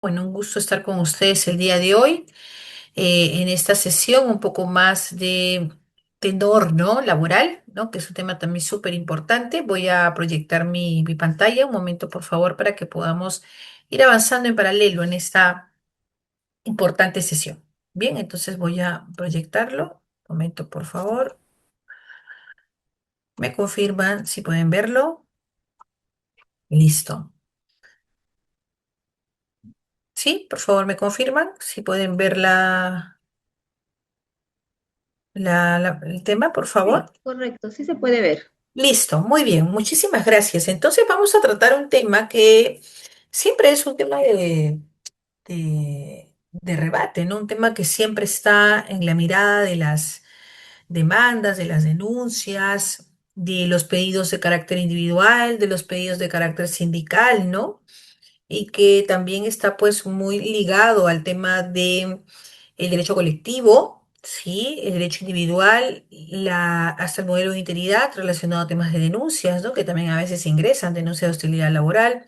Bueno, un gusto estar con ustedes el día de hoy en esta sesión un poco más de tenor, ¿no? Laboral, ¿no? Que es un tema también súper importante. Voy a proyectar mi pantalla un momento, por favor, para que podamos ir avanzando en paralelo en esta importante sesión. Bien, entonces voy a proyectarlo. Un momento, por favor. ¿Me confirman si pueden verlo? Listo. Sí, por favor, me confirman si pueden ver el tema, por Sí, favor. correcto, sí se puede ver. Listo, muy bien, muchísimas gracias. Entonces vamos a tratar un tema que siempre es un tema de rebate, ¿no? Un tema que siempre está en la mirada de las demandas, de las denuncias, de los pedidos de carácter individual, de los pedidos de carácter sindical, ¿no? Y que también está pues muy ligado al tema de el derecho colectivo, ¿sí? El derecho individual, hasta el modelo de integridad relacionado a temas de denuncias, ¿no? Que también a veces ingresan denuncias de hostilidad laboral,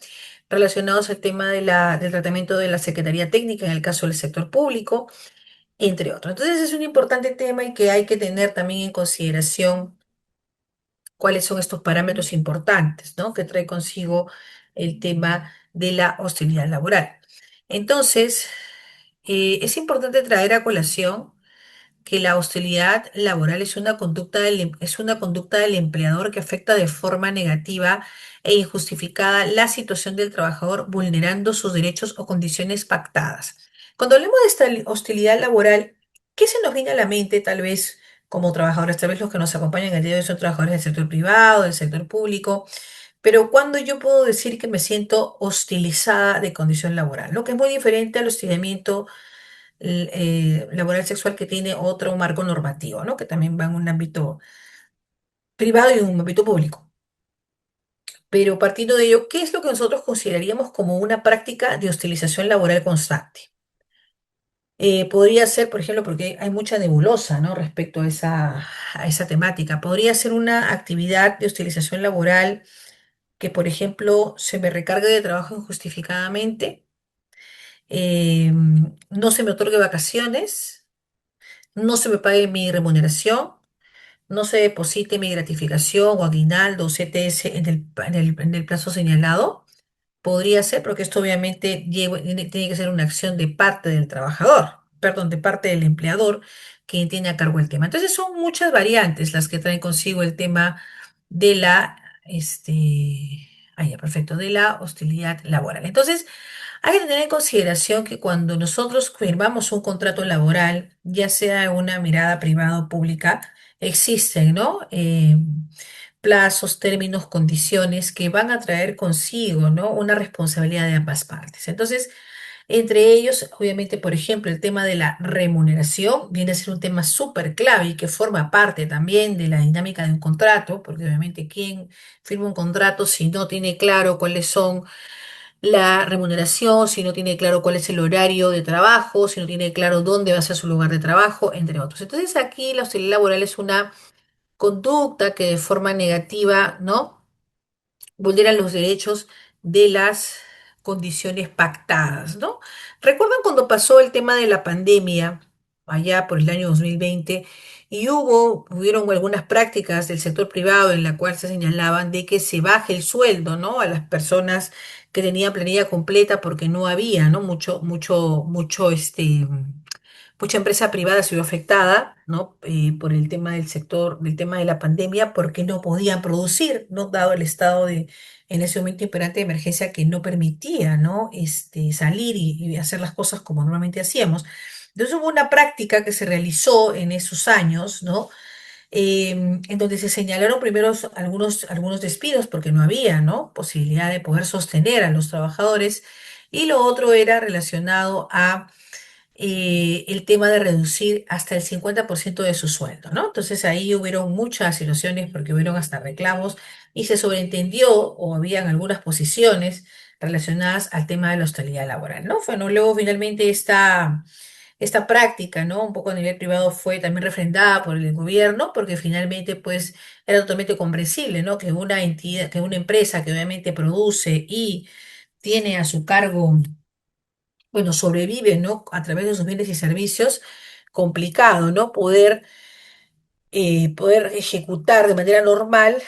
relacionados al tema del tratamiento de la Secretaría Técnica en el caso del sector público, entre otros. Entonces es un importante tema y que hay que tener también en consideración cuáles son estos parámetros importantes, ¿no? Que trae consigo el tema de la hostilidad laboral. Entonces, es importante traer a colación que la hostilidad laboral es una conducta del empleador que afecta de forma negativa e injustificada la situación del trabajador, vulnerando sus derechos o condiciones pactadas. Cuando hablamos de esta hostilidad laboral, ¿qué se nos viene a la mente tal vez como trabajadores? Tal vez los que nos acompañan el día de hoy son trabajadores del sector privado, del sector público, pero cuando yo puedo decir que me siento hostilizada de condición laboral, lo que es muy diferente al hostigamiento laboral sexual que tiene otro marco normativo, ¿no? Que también va en un ámbito privado y en un ámbito público. Pero partiendo de ello, ¿qué es lo que nosotros consideraríamos como una práctica de hostilización laboral constante? Podría ser, por ejemplo, porque hay mucha nebulosa, ¿no? Respecto a esa temática. Podría ser una actividad de hostilización laboral que, por ejemplo, se me recargue de trabajo injustificadamente, no se me otorgue vacaciones, no se me pague mi remuneración, no se deposite mi gratificación o aguinaldo o CTS en el plazo señalado. Podría ser, porque esto obviamente tiene que ser una acción de parte del trabajador, perdón, de parte del empleador, quien tiene a cargo el tema. Entonces son muchas variantes las que traen consigo el tema de ya, perfecto, de la hostilidad laboral. Entonces, hay que tener en consideración que cuando nosotros firmamos un contrato laboral, ya sea en una mirada privada o pública, existen, ¿no? Plazos, términos, condiciones que van a traer consigo, ¿no? Una responsabilidad de ambas partes. Entonces, entre ellos, obviamente, por ejemplo, el tema de la remuneración viene a ser un tema súper clave y que forma parte también de la dinámica de un contrato, porque obviamente quien firma un contrato si no tiene claro cuáles son la remuneración, si no tiene claro cuál es el horario de trabajo, si no tiene claro dónde va a ser su lugar de trabajo, entre otros. Entonces aquí la hostilidad laboral es una conducta que de forma negativa, ¿no? Vulneran los derechos de las condiciones pactadas, ¿no? ¿Recuerdan cuando pasó el tema de la pandemia, allá por el año 2020, y hubieron algunas prácticas del sector privado en la cual se señalaban de que se baje el sueldo, ¿no? A las personas que tenían planilla completa porque no había, ¿no? Mucha empresa privada se vio afectada, ¿no? Por el tema del sector, del tema de la pandemia, porque no podían producir, ¿no? Dado el estado en ese momento imperante de emergencia que no permitía, ¿no? Salir y hacer las cosas como normalmente hacíamos. Entonces hubo una práctica que se realizó en esos años, ¿no? En donde se señalaron primero algunos despidos porque no había, ¿no? Posibilidad de poder sostener a los trabajadores. Y lo otro era relacionado a el tema de reducir hasta el 50% de su sueldo, ¿no? Entonces ahí hubieron muchas situaciones porque hubieron hasta reclamos y se sobreentendió o habían algunas posiciones relacionadas al tema de la hostilidad laboral, ¿no? Bueno, luego finalmente esta práctica, ¿no? Un poco a nivel privado fue también refrendada por el gobierno porque finalmente pues era totalmente comprensible, ¿no? Que una entidad, que una empresa que obviamente produce y tiene a su cargo bueno, sobrevive, ¿no? A través de sus bienes y servicios, complicado, ¿no? Poder ejecutar de manera normal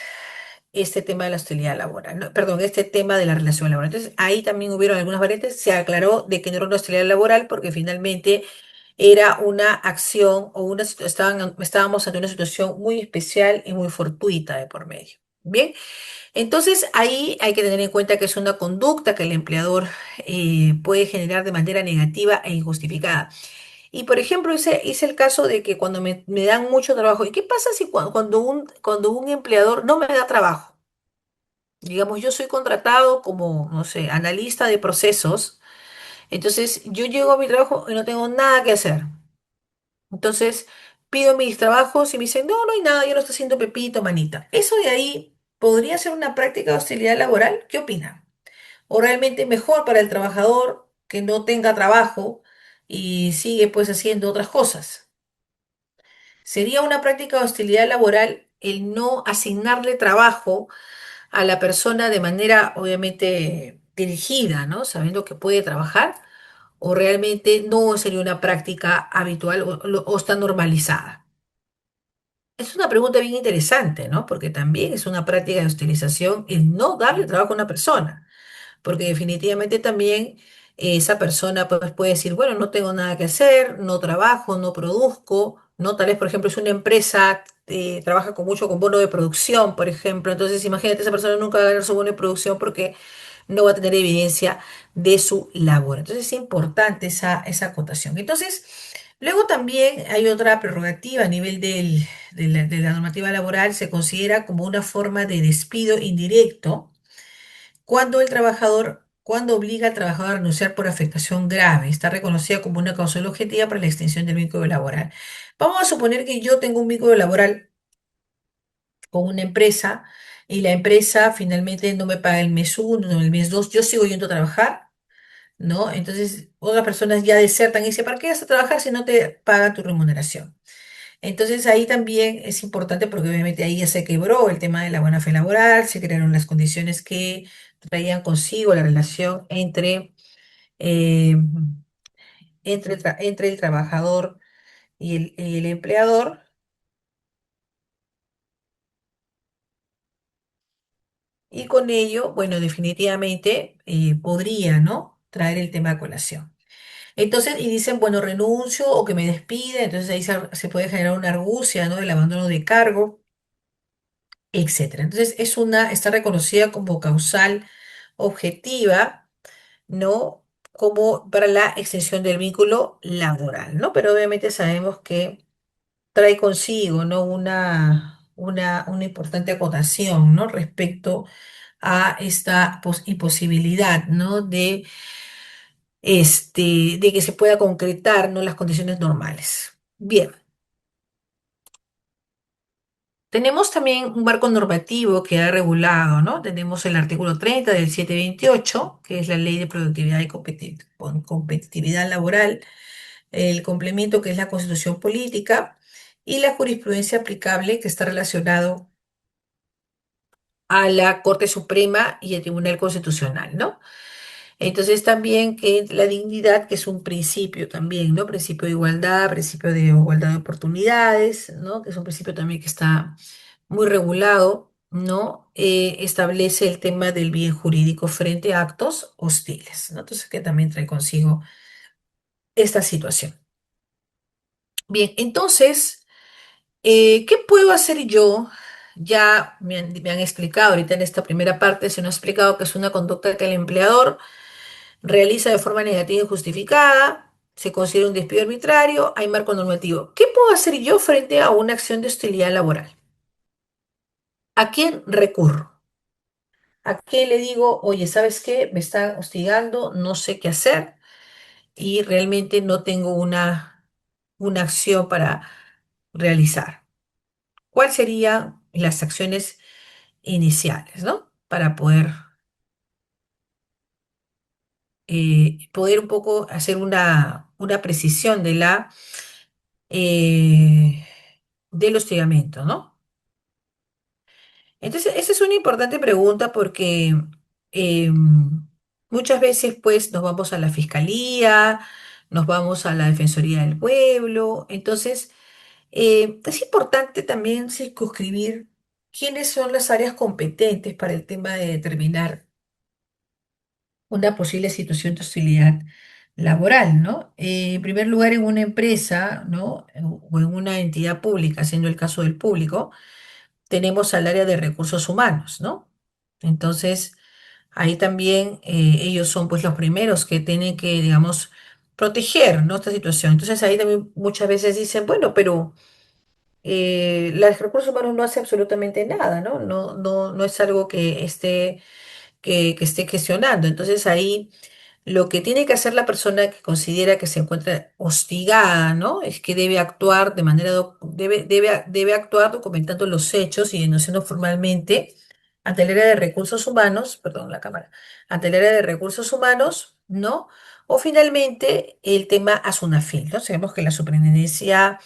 este tema de la hostilidad laboral, ¿no? Perdón, este tema de la relación laboral. Entonces, ahí también hubieron algunas variantes, se aclaró de que no era una hostilidad laboral porque finalmente era una acción o estábamos ante una situación muy especial y muy fortuita de por medio. Bien, entonces ahí hay que tener en cuenta que es una conducta que el empleador puede generar de manera negativa e injustificada. Y por ejemplo, hice el caso de que cuando me dan mucho trabajo, ¿y qué pasa si cuando un empleador no me da trabajo? Digamos, yo soy contratado como, no sé, analista de procesos, entonces yo llego a mi trabajo y no tengo nada que hacer. Entonces pido mis trabajos y me dicen, no, no hay nada, yo lo estoy haciendo Pepito, manita. Eso de ahí podría ser una práctica de hostilidad laboral. ¿Qué opinan? O realmente mejor para el trabajador que no tenga trabajo y sigue pues haciendo otras cosas. Sería una práctica de hostilidad laboral el no asignarle trabajo a la persona de manera obviamente dirigida, ¿no? Sabiendo que puede trabajar, o realmente no sería una práctica habitual o está normalizada. Es una pregunta bien interesante, ¿no? Porque también es una práctica de hostilización el no darle trabajo a una persona. Porque definitivamente también esa persona pues, puede decir, bueno, no tengo nada que hacer, no trabajo, no produzco, ¿no? Tal vez, por ejemplo, es una empresa, trabaja con mucho con bono de producción, por ejemplo, entonces imagínate, esa persona nunca va a ganar su bono de producción porque no va a tener evidencia de su labor. Entonces es importante esa acotación. Entonces, luego también hay otra prerrogativa a nivel de la normativa laboral, se considera como una forma de despido indirecto cuando obliga al trabajador a renunciar por afectación grave, está reconocida como una causa objetiva para la extinción del vínculo laboral. Vamos a suponer que yo tengo un vínculo laboral con una empresa y la empresa finalmente no me paga el mes uno, no el mes dos, yo sigo yendo a trabajar, ¿no? Entonces otras personas ya desertan y dicen, ¿para qué vas a trabajar si no te pagan tu remuneración? Entonces ahí también es importante porque obviamente ahí ya se quebró el tema de la buena fe laboral, se crearon las condiciones que traían consigo la relación eh, entre el trabajador y el empleador, y con ello, bueno, definitivamente podría, ¿no? Traer el tema a colación. Entonces, y dicen, bueno, renuncio o que me despide, entonces ahí se puede generar una argucia, ¿no? Del abandono de cargo, etcétera. Entonces, está reconocida como causal objetiva, ¿no? Como para la extensión del vínculo laboral, ¿no? Pero obviamente sabemos que trae consigo, ¿no? Una importante acotación, ¿no? Respecto a esta imposibilidad, ¿no? De que se pueda concretar, ¿no? Las condiciones normales. Bien. Tenemos también un marco normativo que ha regulado, ¿no? Tenemos el artículo 30 del 728, que es la Ley de Productividad y Competitividad Laboral, el complemento que es la Constitución Política y la jurisprudencia aplicable que está relacionado a la Corte Suprema y al Tribunal Constitucional, ¿no? Entonces también que la dignidad, que es un principio también, ¿no? Principio de igualdad de oportunidades, ¿no? Que es un principio también que está muy regulado, ¿no? Establece el tema del bien jurídico frente a actos hostiles, ¿no? Entonces que también trae consigo esta situación. Bien, entonces, ¿qué puedo hacer yo? Ya me han explicado ahorita en esta primera parte, se nos ha explicado que es una conducta que el empleador realiza de forma negativa y injustificada, se considera un despido arbitrario, hay marco normativo. ¿Qué puedo hacer yo frente a una acción de hostilidad laboral? ¿A quién recurro? ¿A quién le digo, oye, ¿sabes qué? Me están hostigando, no sé qué hacer y realmente no tengo una acción para realizar? ¿Cuáles serían las acciones iniciales, ¿no? Para poder un poco hacer una precisión eh, del hostigamiento, ¿no? Entonces, esa es una importante pregunta porque Muchas veces pues nos vamos a la fiscalía, nos vamos a la Defensoría del Pueblo. Entonces, es importante también circunscribir quiénes son las áreas competentes para el tema de determinar una posible situación de hostilidad laboral, ¿no? En primer lugar, en una empresa, ¿no? O en una entidad pública, siendo el caso del público, tenemos al área de recursos humanos, ¿no? Entonces, ahí también ellos son pues los primeros que tienen que, digamos, proteger, ¿no? Esta situación. Entonces, ahí también muchas veces dicen, bueno, pero los recursos humanos no hace absolutamente nada, ¿no? No es algo que esté gestionando. Entonces, ahí lo que tiene que hacer la persona que considera que se encuentra hostigada, ¿no? Es que debe actuar de manera, debe actuar documentando los hechos y denunciando formalmente ante el área de recursos humanos, perdón, la cámara, ante el área de recursos humanos, ¿no? O finalmente el tema a SUNAFIL, ¿no? Sabemos que la superintendencia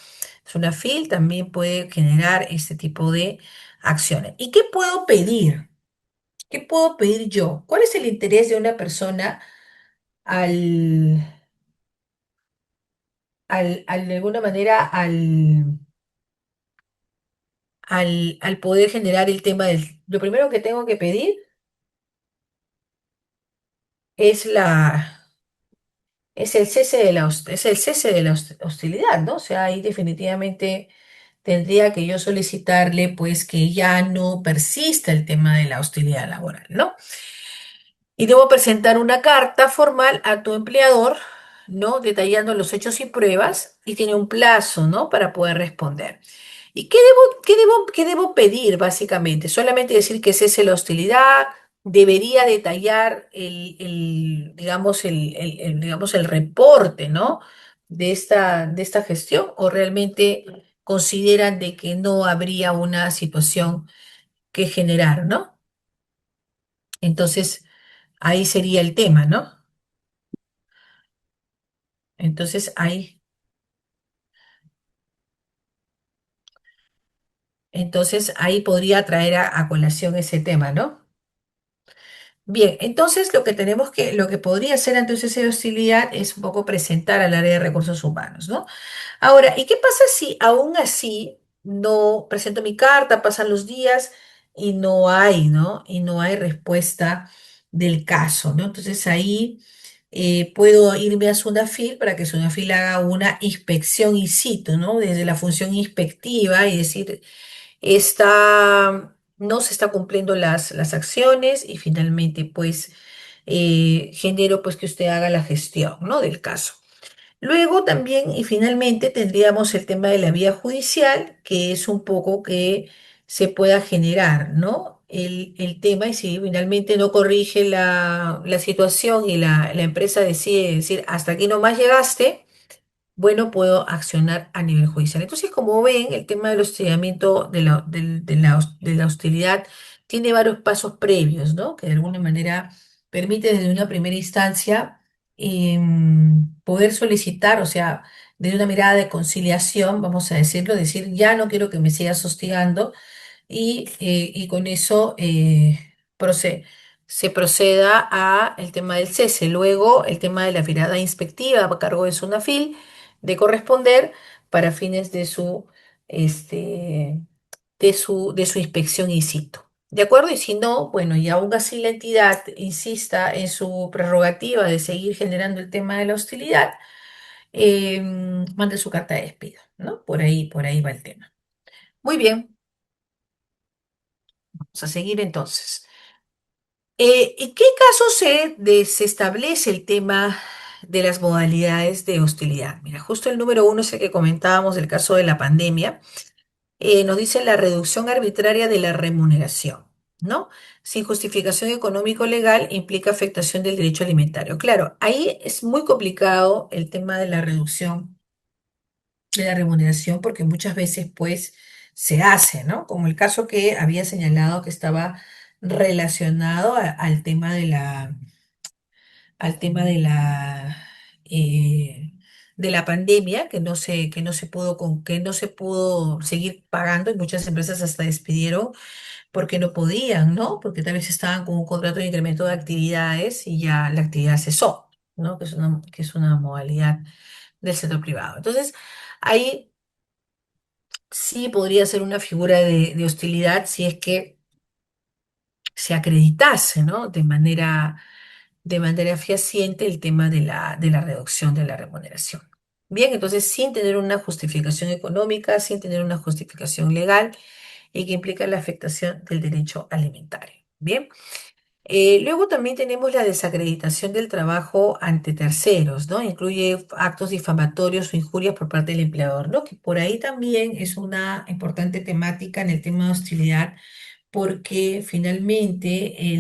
SUNAFIL también puede generar este tipo de acciones. ¿Y qué puedo pedir? ¿Qué puedo pedir yo? ¿Cuál es el interés de una persona al, de alguna manera, al poder generar el tema del... Lo primero que tengo que pedir es es el cese de es el cese de la hostilidad, ¿no? O sea, ahí definitivamente tendría que yo solicitarle, pues, que ya no persista el tema de la hostilidad laboral, ¿no? Y debo presentar una carta formal a tu empleador, ¿no? Detallando los hechos y pruebas y tiene un plazo, ¿no? Para poder responder. ¿Y qué debo pedir, básicamente? Solamente decir que cese la hostilidad, debería detallar digamos, digamos, el reporte, ¿no? De esta gestión, o realmente consideran de que no habría una situación que generar, ¿no? Entonces, ahí sería el tema, ¿no? Entonces ahí podría traer a colación ese tema, ¿no? Bien, entonces lo que podría hacer ante un cese de hostilidad es un poco presentar al área de recursos humanos, ¿no? Ahora, ¿y qué pasa si aún así no presento mi carta, pasan los días y no hay, ¿no? Y no hay respuesta del caso, ¿no? Entonces ahí puedo irme a Sunafil para que Sunafil haga una inspección in situ, ¿no? Desde la función inspectiva y decir, no se está cumpliendo las acciones y finalmente, pues, genero pues que usted haga la gestión, ¿no? Del caso. Luego también y finalmente tendríamos el tema de la vía judicial, que es un poco que se pueda generar, ¿no? El tema y si finalmente no corrige la situación y la empresa decide decir, hasta aquí nomás llegaste, bueno, puedo accionar a nivel judicial. Entonces, como ven, el tema del hostigamiento, de la hostilidad, tiene varios pasos previos, ¿no? Que de alguna manera permite desde una primera instancia poder solicitar, o sea, desde una mirada de conciliación, vamos a decirlo, decir, ya no quiero que me sigas hostigando y con eso se proceda a el tema del cese. Luego, el tema de la mirada inspectiva a cargo de SUNAFIL de corresponder para fines de este, de su inspección in situ. ¿De acuerdo? Y si no, bueno, y aún así la entidad insista en su prerrogativa de seguir generando el tema de la hostilidad, mande su carta de despido, ¿no? Por ahí va el tema. Muy bien, vamos a seguir entonces. ¿En qué caso se desestablece el tema de las modalidades de hostilidad? Mira, justo el número uno es el que comentábamos del caso de la pandemia. Nos dice la reducción arbitraria de la remuneración, ¿no? Sin justificación económico-legal implica afectación del derecho alimentario. Claro, ahí es muy complicado el tema de la reducción de la remuneración porque muchas veces pues se hace, ¿no? Como el caso que había señalado que estaba relacionado al tema de al tema eh, de la pandemia, que no se pudo seguir pagando y muchas empresas hasta despidieron porque no podían, ¿no? Porque tal vez estaban con un contrato de incremento de actividades y ya la actividad cesó, ¿no? Que es una modalidad del sector privado. Entonces, ahí sí podría ser una figura de hostilidad si es que se acreditase, ¿no? De manera fehaciente el tema de la reducción de la remuneración. Bien, entonces, sin tener una justificación económica, sin tener una justificación legal y que implica la afectación del derecho alimentario. Bien. Luego también tenemos la desacreditación del trabajo ante terceros, ¿no? Incluye actos difamatorios o injurias por parte del empleador, ¿no? Que por ahí también es una importante temática en el tema de hostilidad, porque finalmente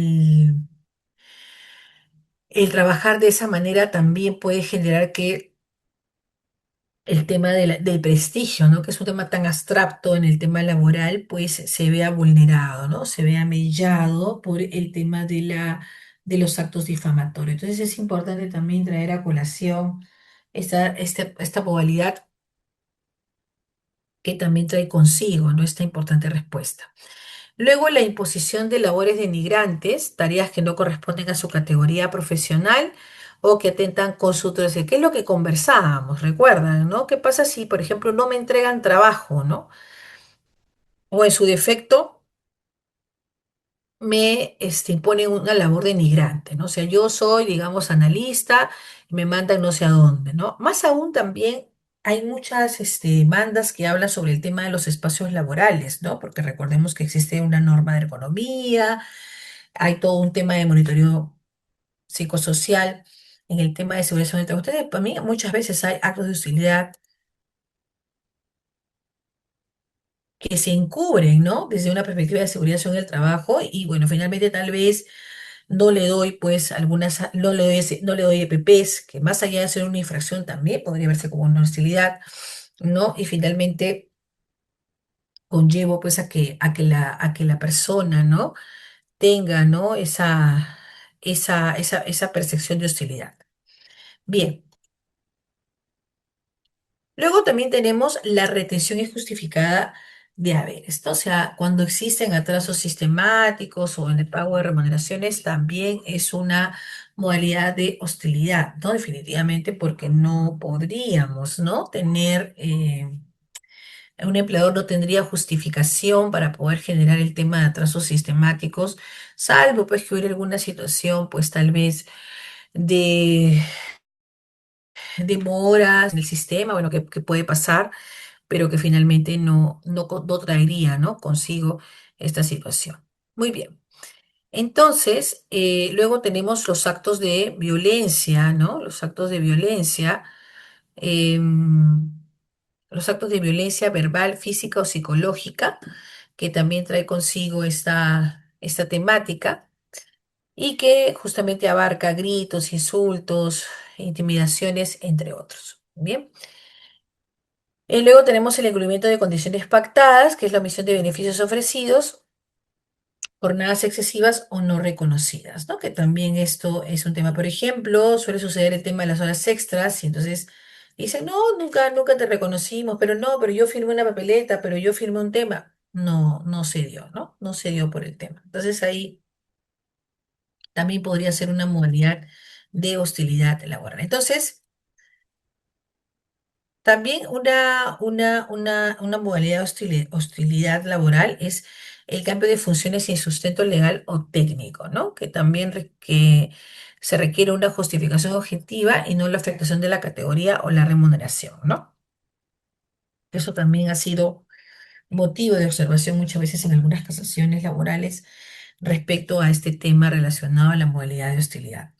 el trabajar de esa manera también puede generar que el tema del prestigio, ¿no? Que es un tema tan abstracto en el tema laboral, pues se vea vulnerado, ¿no? Se vea mellado por el tema de los actos difamatorios. Entonces es importante también traer a colación esta modalidad que también trae consigo, ¿no? Esta importante respuesta. Luego, la imposición de labores denigrantes, tareas que no corresponden a su categoría profesional o que atentan con su trayectoria. ¿Qué es lo que conversábamos? Recuerdan, ¿no? ¿Qué pasa si, por ejemplo, no me entregan trabajo, ¿no? O en su defecto me imponen una labor denigrante, ¿no? O sea, yo soy, digamos, analista y me mandan no sé a dónde, ¿no? Más aún también hay muchas bandas que hablan sobre el tema de los espacios laborales, ¿no? Porque recordemos que existe una norma de ergonomía, hay todo un tema de monitoreo psicosocial en el tema de seguridad en el trabajo. Ustedes, para mí, muchas veces hay actos de hostilidad que se encubren, ¿no? Desde una perspectiva de seguridad en el trabajo y bueno, finalmente tal vez no le doy pues no le doy EPPs, que más allá de ser una infracción también podría verse como una hostilidad, ¿no? Y finalmente conllevo pues a que la persona, ¿no? Tenga, ¿no? Esa percepción de hostilidad. Bien. Luego también tenemos la retención injustificada de haberes, ¿no? O sea, cuando existen atrasos sistemáticos o en el pago de remuneraciones, también es una modalidad de hostilidad, ¿no? Definitivamente porque no podríamos, ¿no? Un empleador no tendría justificación para poder generar el tema de atrasos sistemáticos, salvo pues que hubiera alguna situación, pues tal vez de demoras en el sistema, bueno, que puede pasar pero que finalmente no traería, ¿no? Consigo esta situación. Muy bien. Entonces, luego tenemos los actos de violencia, ¿no? Los actos de violencia, em, los actos de violencia verbal, física o psicológica, que también trae consigo esta temática y que justamente abarca gritos, insultos, intimidaciones, entre otros. Bien. Luego tenemos el incumplimiento de condiciones pactadas, que es la omisión de beneficios ofrecidos, jornadas excesivas o no reconocidas, ¿no? Que también esto es un tema, por ejemplo, suele suceder el tema de las horas extras y entonces dicen, no, nunca te reconocimos, pero no, pero yo firmé una papeleta, pero yo firmé un tema. No, no se dio, ¿no? No se dio por el tema. Entonces ahí también podría ser una modalidad de hostilidad laboral. Entonces, también una modalidad de hostilidad laboral es el cambio de funciones sin sustento legal o técnico, ¿no? Que también que se requiere una justificación objetiva y no la afectación de la categoría o la remuneración, ¿no? Eso también ha sido motivo de observación muchas veces en algunas casaciones laborales respecto a este tema relacionado a la modalidad de hostilidad.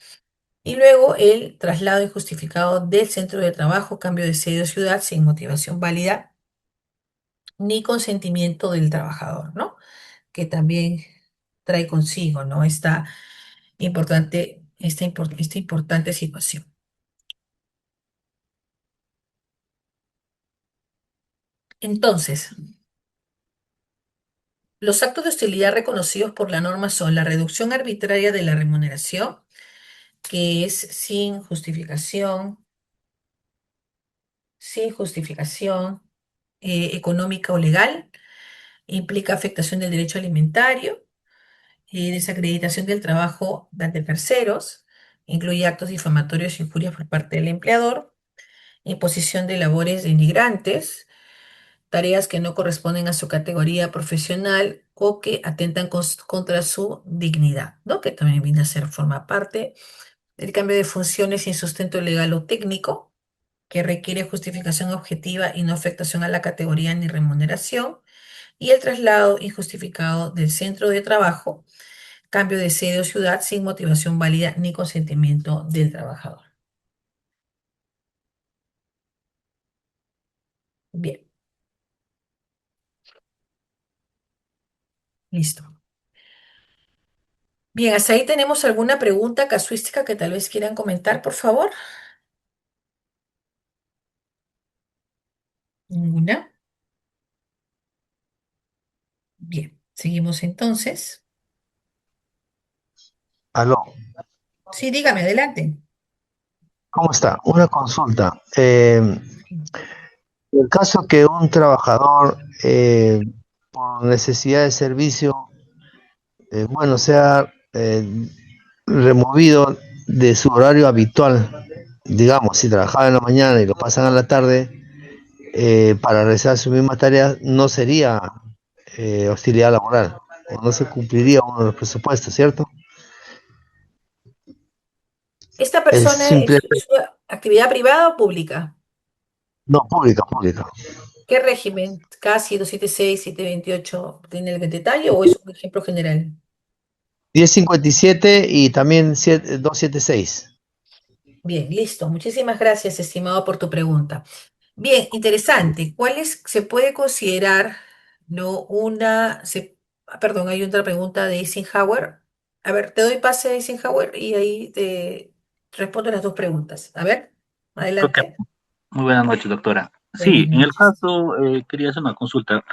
Y luego el traslado injustificado del centro de trabajo, cambio de sede o ciudad sin motivación válida ni consentimiento del trabajador, ¿no? Que también trae consigo, ¿no? Esta importante situación. Entonces, los actos de hostilidad reconocidos por la norma son la reducción arbitraria de la remuneración, que es sin justificación sin justificación económica o legal, implica afectación del derecho alimentario, desacreditación del trabajo ante terceros, incluye actos difamatorios e injurias por parte del empleador, imposición de labores de inmigrantes, tareas que no corresponden a su categoría profesional o que atentan contra su dignidad, ¿no? Que también viene a ser, forma parte del cambio de funciones sin sustento legal o técnico, que requiere justificación objetiva y no afectación a la categoría ni remuneración, y el traslado injustificado del centro de trabajo, cambio de sede o ciudad sin motivación válida ni consentimiento del trabajador. Bien, listo. Bien, hasta ahí tenemos alguna pregunta casuística que tal vez quieran comentar, por favor. Ninguna. Bien, seguimos entonces. Aló, Sí, dígame, adelante. ¿cómo está? Una consulta. En el caso que un trabajador, por necesidad de servicio, bueno, sea removido de su horario habitual, digamos, si trabajaba en la mañana y lo pasan a la tarde, para realizar sus mismas tareas, no sería hostilidad laboral, o no se cumpliría uno de los presupuestos, ¿cierto? ¿Esta Es persona simple, es una actividad privada o pública? no, pública, pública. ¿Qué régimen? ¿Casi 276, 728 tiene el detalle o es un ejemplo general? 1057 y también 276. Bien, listo. Muchísimas gracias, estimado, por tu pregunta. Bien, interesante. Se puede considerar, no perdón, hay otra pregunta de Eisenhower. A ver, te doy pase a Eisenhower y ahí te respondo las dos preguntas. A ver, Ok, adelante. muy buenas noches, doctora. Buenas Sí, en el noches. caso, quería hacer una consulta.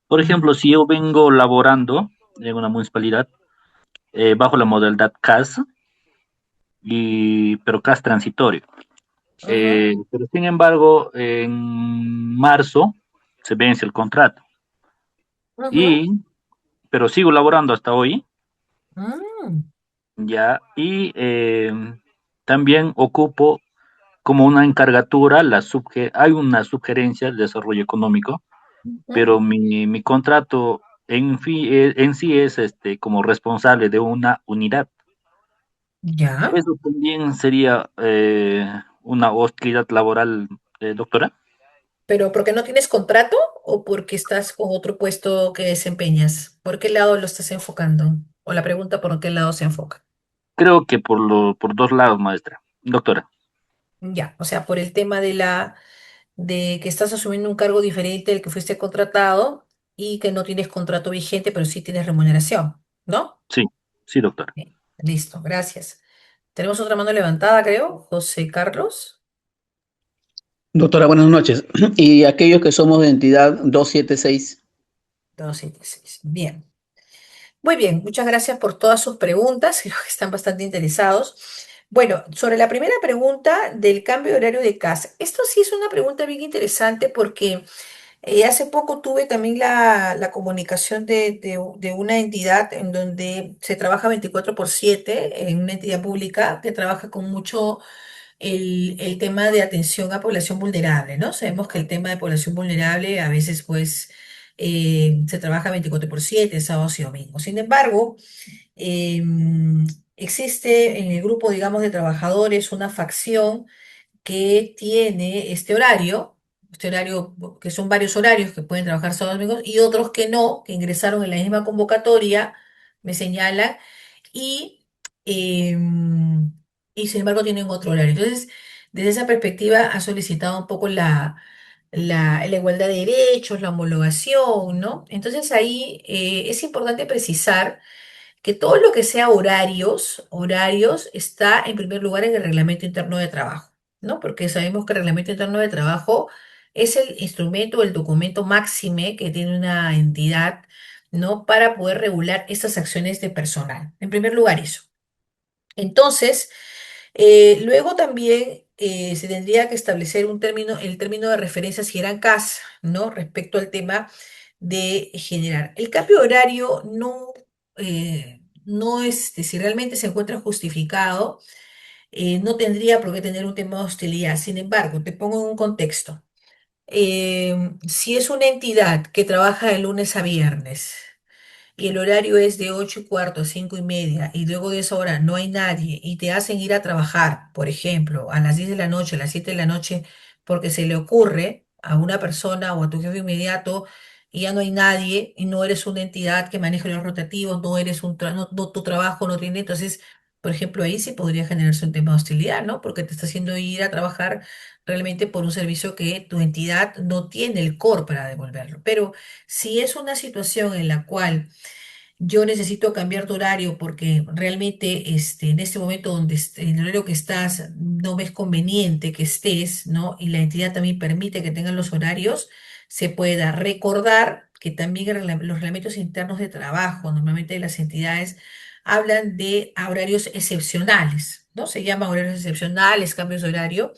Por Ujú, ejemplo, si yo vengo laborando en una municipalidad bajo la modalidad CAS, pero CAS transitorio. ujú, Pero sin embargo, en marzo se vence el contrato, ujú. y, pero sigo laborando hasta hoy, Mm, ya, y también ocupo como una encargatura, hay una sugerencia de desarrollo económico, ujú. pero mi contrato en sí es como responsable de una unidad. Ya, ¿Eso también sería una hostilidad laboral, doctora? pero ¿por qué no tienes contrato o porque estás con otro puesto que desempeñas? ¿Por qué lado lo estás enfocando? O la pregunta por qué lado se enfoca. Creo que por dos lados, maestra. Doctora, Ya, o sea, por el tema de que estás asumiendo un cargo diferente del que fuiste contratado y que no tienes contrato vigente, pero sí tienes remuneración, ¿no? sí, sí, doctora. Bien, listo, gracias. Tenemos otra mano levantada, creo. José Carlos. Doctora, buenas noches. Y aquellos que somos de entidad 276. 276. Bien. Muy bien, muchas gracias por todas sus preguntas. Creo que están bastante interesados. Bueno, sobre la primera pregunta del cambio de horario de casa. Esto sí es una pregunta bien interesante porque hace poco tuve también la comunicación de una entidad en donde se trabaja 24/7, en una entidad pública que trabaja con mucho el tema de atención a población vulnerable, ¿no? Sabemos que el tema de población vulnerable a veces pues se trabaja 24/7, sábados y domingos. Sin embargo, existe en el grupo, digamos, de trabajadores una facción que tiene este horario, que son varios horarios que pueden trabajar sábados y domingos, y otros que no, que ingresaron en la misma convocatoria, me señalan, y, em, y sin embargo tienen otro horario. Entonces, desde esa perspectiva ha solicitado un poco la igualdad de derechos, la homologación, ¿no? Entonces ahí es importante precisar que todo lo que sea horarios está en primer lugar en el reglamento interno de trabajo, ¿no? Porque sabemos que el reglamento interno de trabajo es el instrumento, el documento máxime que tiene una entidad, ¿no? Para poder regular estas acciones de personal. En primer lugar, eso. Entonces, luego también se tendría que establecer un término, el término de referencia si eran CAS, ¿no? Respecto al tema de generar. El cambio de horario no es, si realmente se encuentra justificado, no tendría por qué tener un tema de hostilidad. Sin embargo, te pongo en un contexto. Si es una entidad que trabaja de lunes a viernes, y el horario es de 8:15 a 5:30 y luego de esa hora no hay nadie y te hacen ir a trabajar, por ejemplo, a las 10 de la noche, a las 7 de la noche, porque se le ocurre a una persona o a tu jefe inmediato y ya no hay nadie y no eres una entidad que maneja los rotativos, no eres tu trabajo no tiene, entonces, por ejemplo, ahí sí podría generarse un tema de hostilidad, ¿no? Porque te está haciendo ir a trabajar realmente por un servicio que tu entidad no tiene el core para devolverlo. Pero si es una situación en la cual yo necesito cambiar tu horario porque realmente en este momento donde en el horario que estás no ves conveniente que estés, ¿no? Y la entidad también permite que tengan los horarios, se pueda recordar que también los reglamentos internos de trabajo, normalmente de las entidades, hablan de horarios excepcionales, ¿no? Se llama horarios excepcionales, cambios de horario.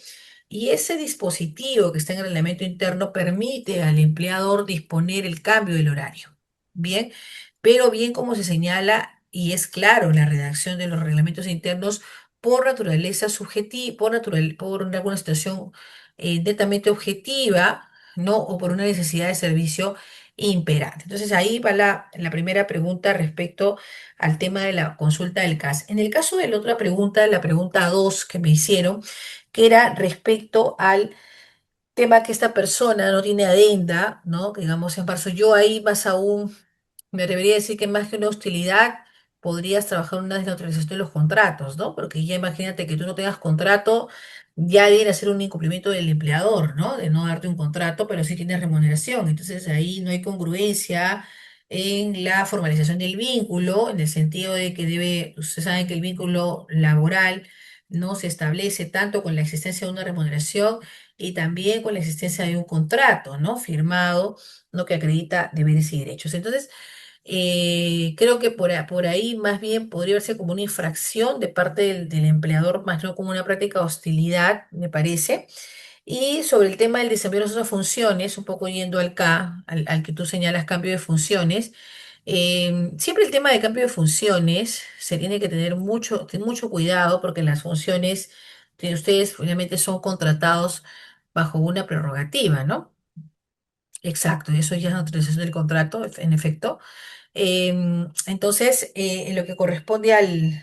Y ese dispositivo que está en el reglamento interno permite al empleador disponer el cambio del horario. Bien, pero bien como se señala, y es claro en la redacción de los reglamentos internos, por naturaleza subjetiva, por alguna situación netamente objetiva, ¿no? O por una necesidad de servicio imperante. Entonces ahí va la primera pregunta respecto al tema de la consulta del CAS. En el caso de la otra pregunta, la pregunta 2 que me hicieron, que era respecto al tema que esta persona no tiene adenda, ¿no? Que digamos en marzo, yo ahí más aún me atrevería a decir que más que una hostilidad, podrías trabajar en una desneutralización de los contratos, ¿no? Porque ya imagínate que tú no tengas contrato, ya viene a ser un incumplimiento del empleador, ¿no? De no darte un contrato, pero sí tienes remuneración. Entonces ahí no hay congruencia en la formalización del vínculo, en el sentido de que ustedes saben que el vínculo laboral no se establece tanto con la existencia de una remuneración y también con la existencia de un contrato, ¿no? Firmado, ¿no? Que acredita deberes y derechos. Entonces, creo que por ahí más bien podría verse como una infracción de parte del empleador, más no como una práctica de hostilidad, me parece. Y sobre el tema del desempeño de esas funciones, un poco yendo al que tú señalas cambio de funciones, siempre el tema de cambio de funciones se tiene que tener mucho cuidado porque las funciones de ustedes obviamente son contratados bajo una prerrogativa, ¿no? Exacto, y eso ya es autorización del contrato, en efecto. Entonces, en lo que corresponde al,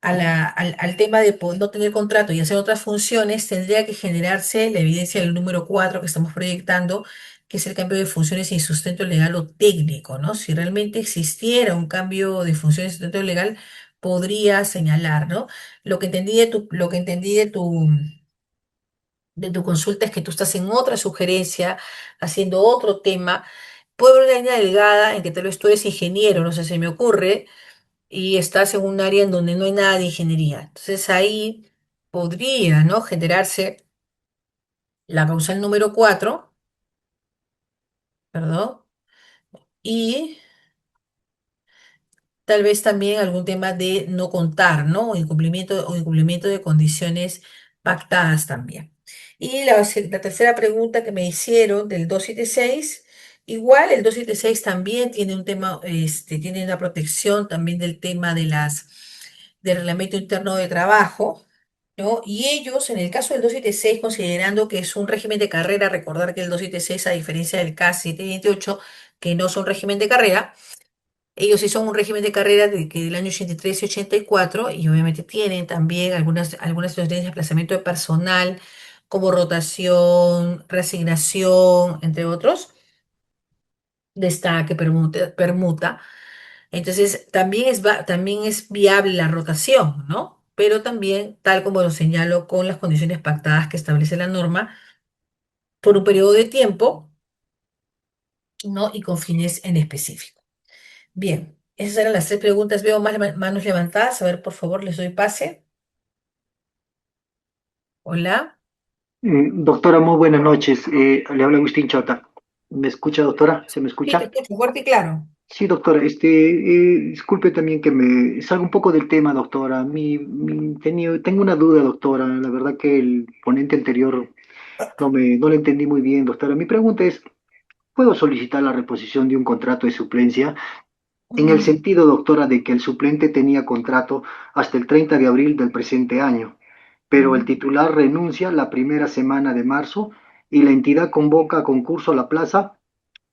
al tema de no tener contrato y hacer otras funciones, tendría que generarse la evidencia del número 4 que estamos proyectando, que es el cambio de funciones sin sustento legal o técnico, ¿no? Si realmente existiera un cambio de funciones sin sustento legal, podría señalar, ¿no? Lo que entendí de tu consulta es que tú estás en otra sugerencia, haciendo otro tema. Puede haber una línea delgada en que tal vez tú eres ingeniero, no sé, se me ocurre, y estás en un área en donde no hay nada de ingeniería. Entonces ahí podría, ¿no? Generarse la causal número 4, perdón, y tal vez también algún tema de no contar, ¿no? O incumplimiento de condiciones pactadas también. Y la tercera pregunta que me hicieron del 276, igual el 276 también tiene un tema, tiene una protección también del tema del reglamento interno de trabajo, ¿no? Y ellos, en el caso del 276, considerando que es un régimen de carrera, recordar que el 276, a diferencia del CAS 728, que no son régimen de carrera, ellos sí son un régimen de carrera del año 83 y 84 y obviamente tienen también algunas situaciones de desplazamiento de personal como rotación, reasignación, entre otros, destaque, permuta. Entonces también es viable la rotación, ¿no? Pero también, tal como lo señalo, con las condiciones pactadas que establece la norma, por un periodo de tiempo, ¿no? Y con fines en específico. Bien, esas eran las tres preguntas. Veo más manos levantadas. A ver, por favor, les doy pase. Hola. Doctora, muy buenas noches. Le habla Agustín Chota. ¿Me escucha, doctora? ¿Se me Sí, te escucha? escucho fuerte y claro. Sí, doctora, disculpe también que me salga un poco del tema, doctora. Tengo una duda, doctora. La verdad que el ponente anterior no lo entendí muy bien, doctora. Mi pregunta es, ¿puedo solicitar la reposición de un contrato de suplencia? En el Ujú, sentido, doctora, de que el suplente tenía contrato hasta el 30 de abril del presente año, pero el ujú, titular renuncia la primera semana de marzo y la entidad convoca a concurso a la plaza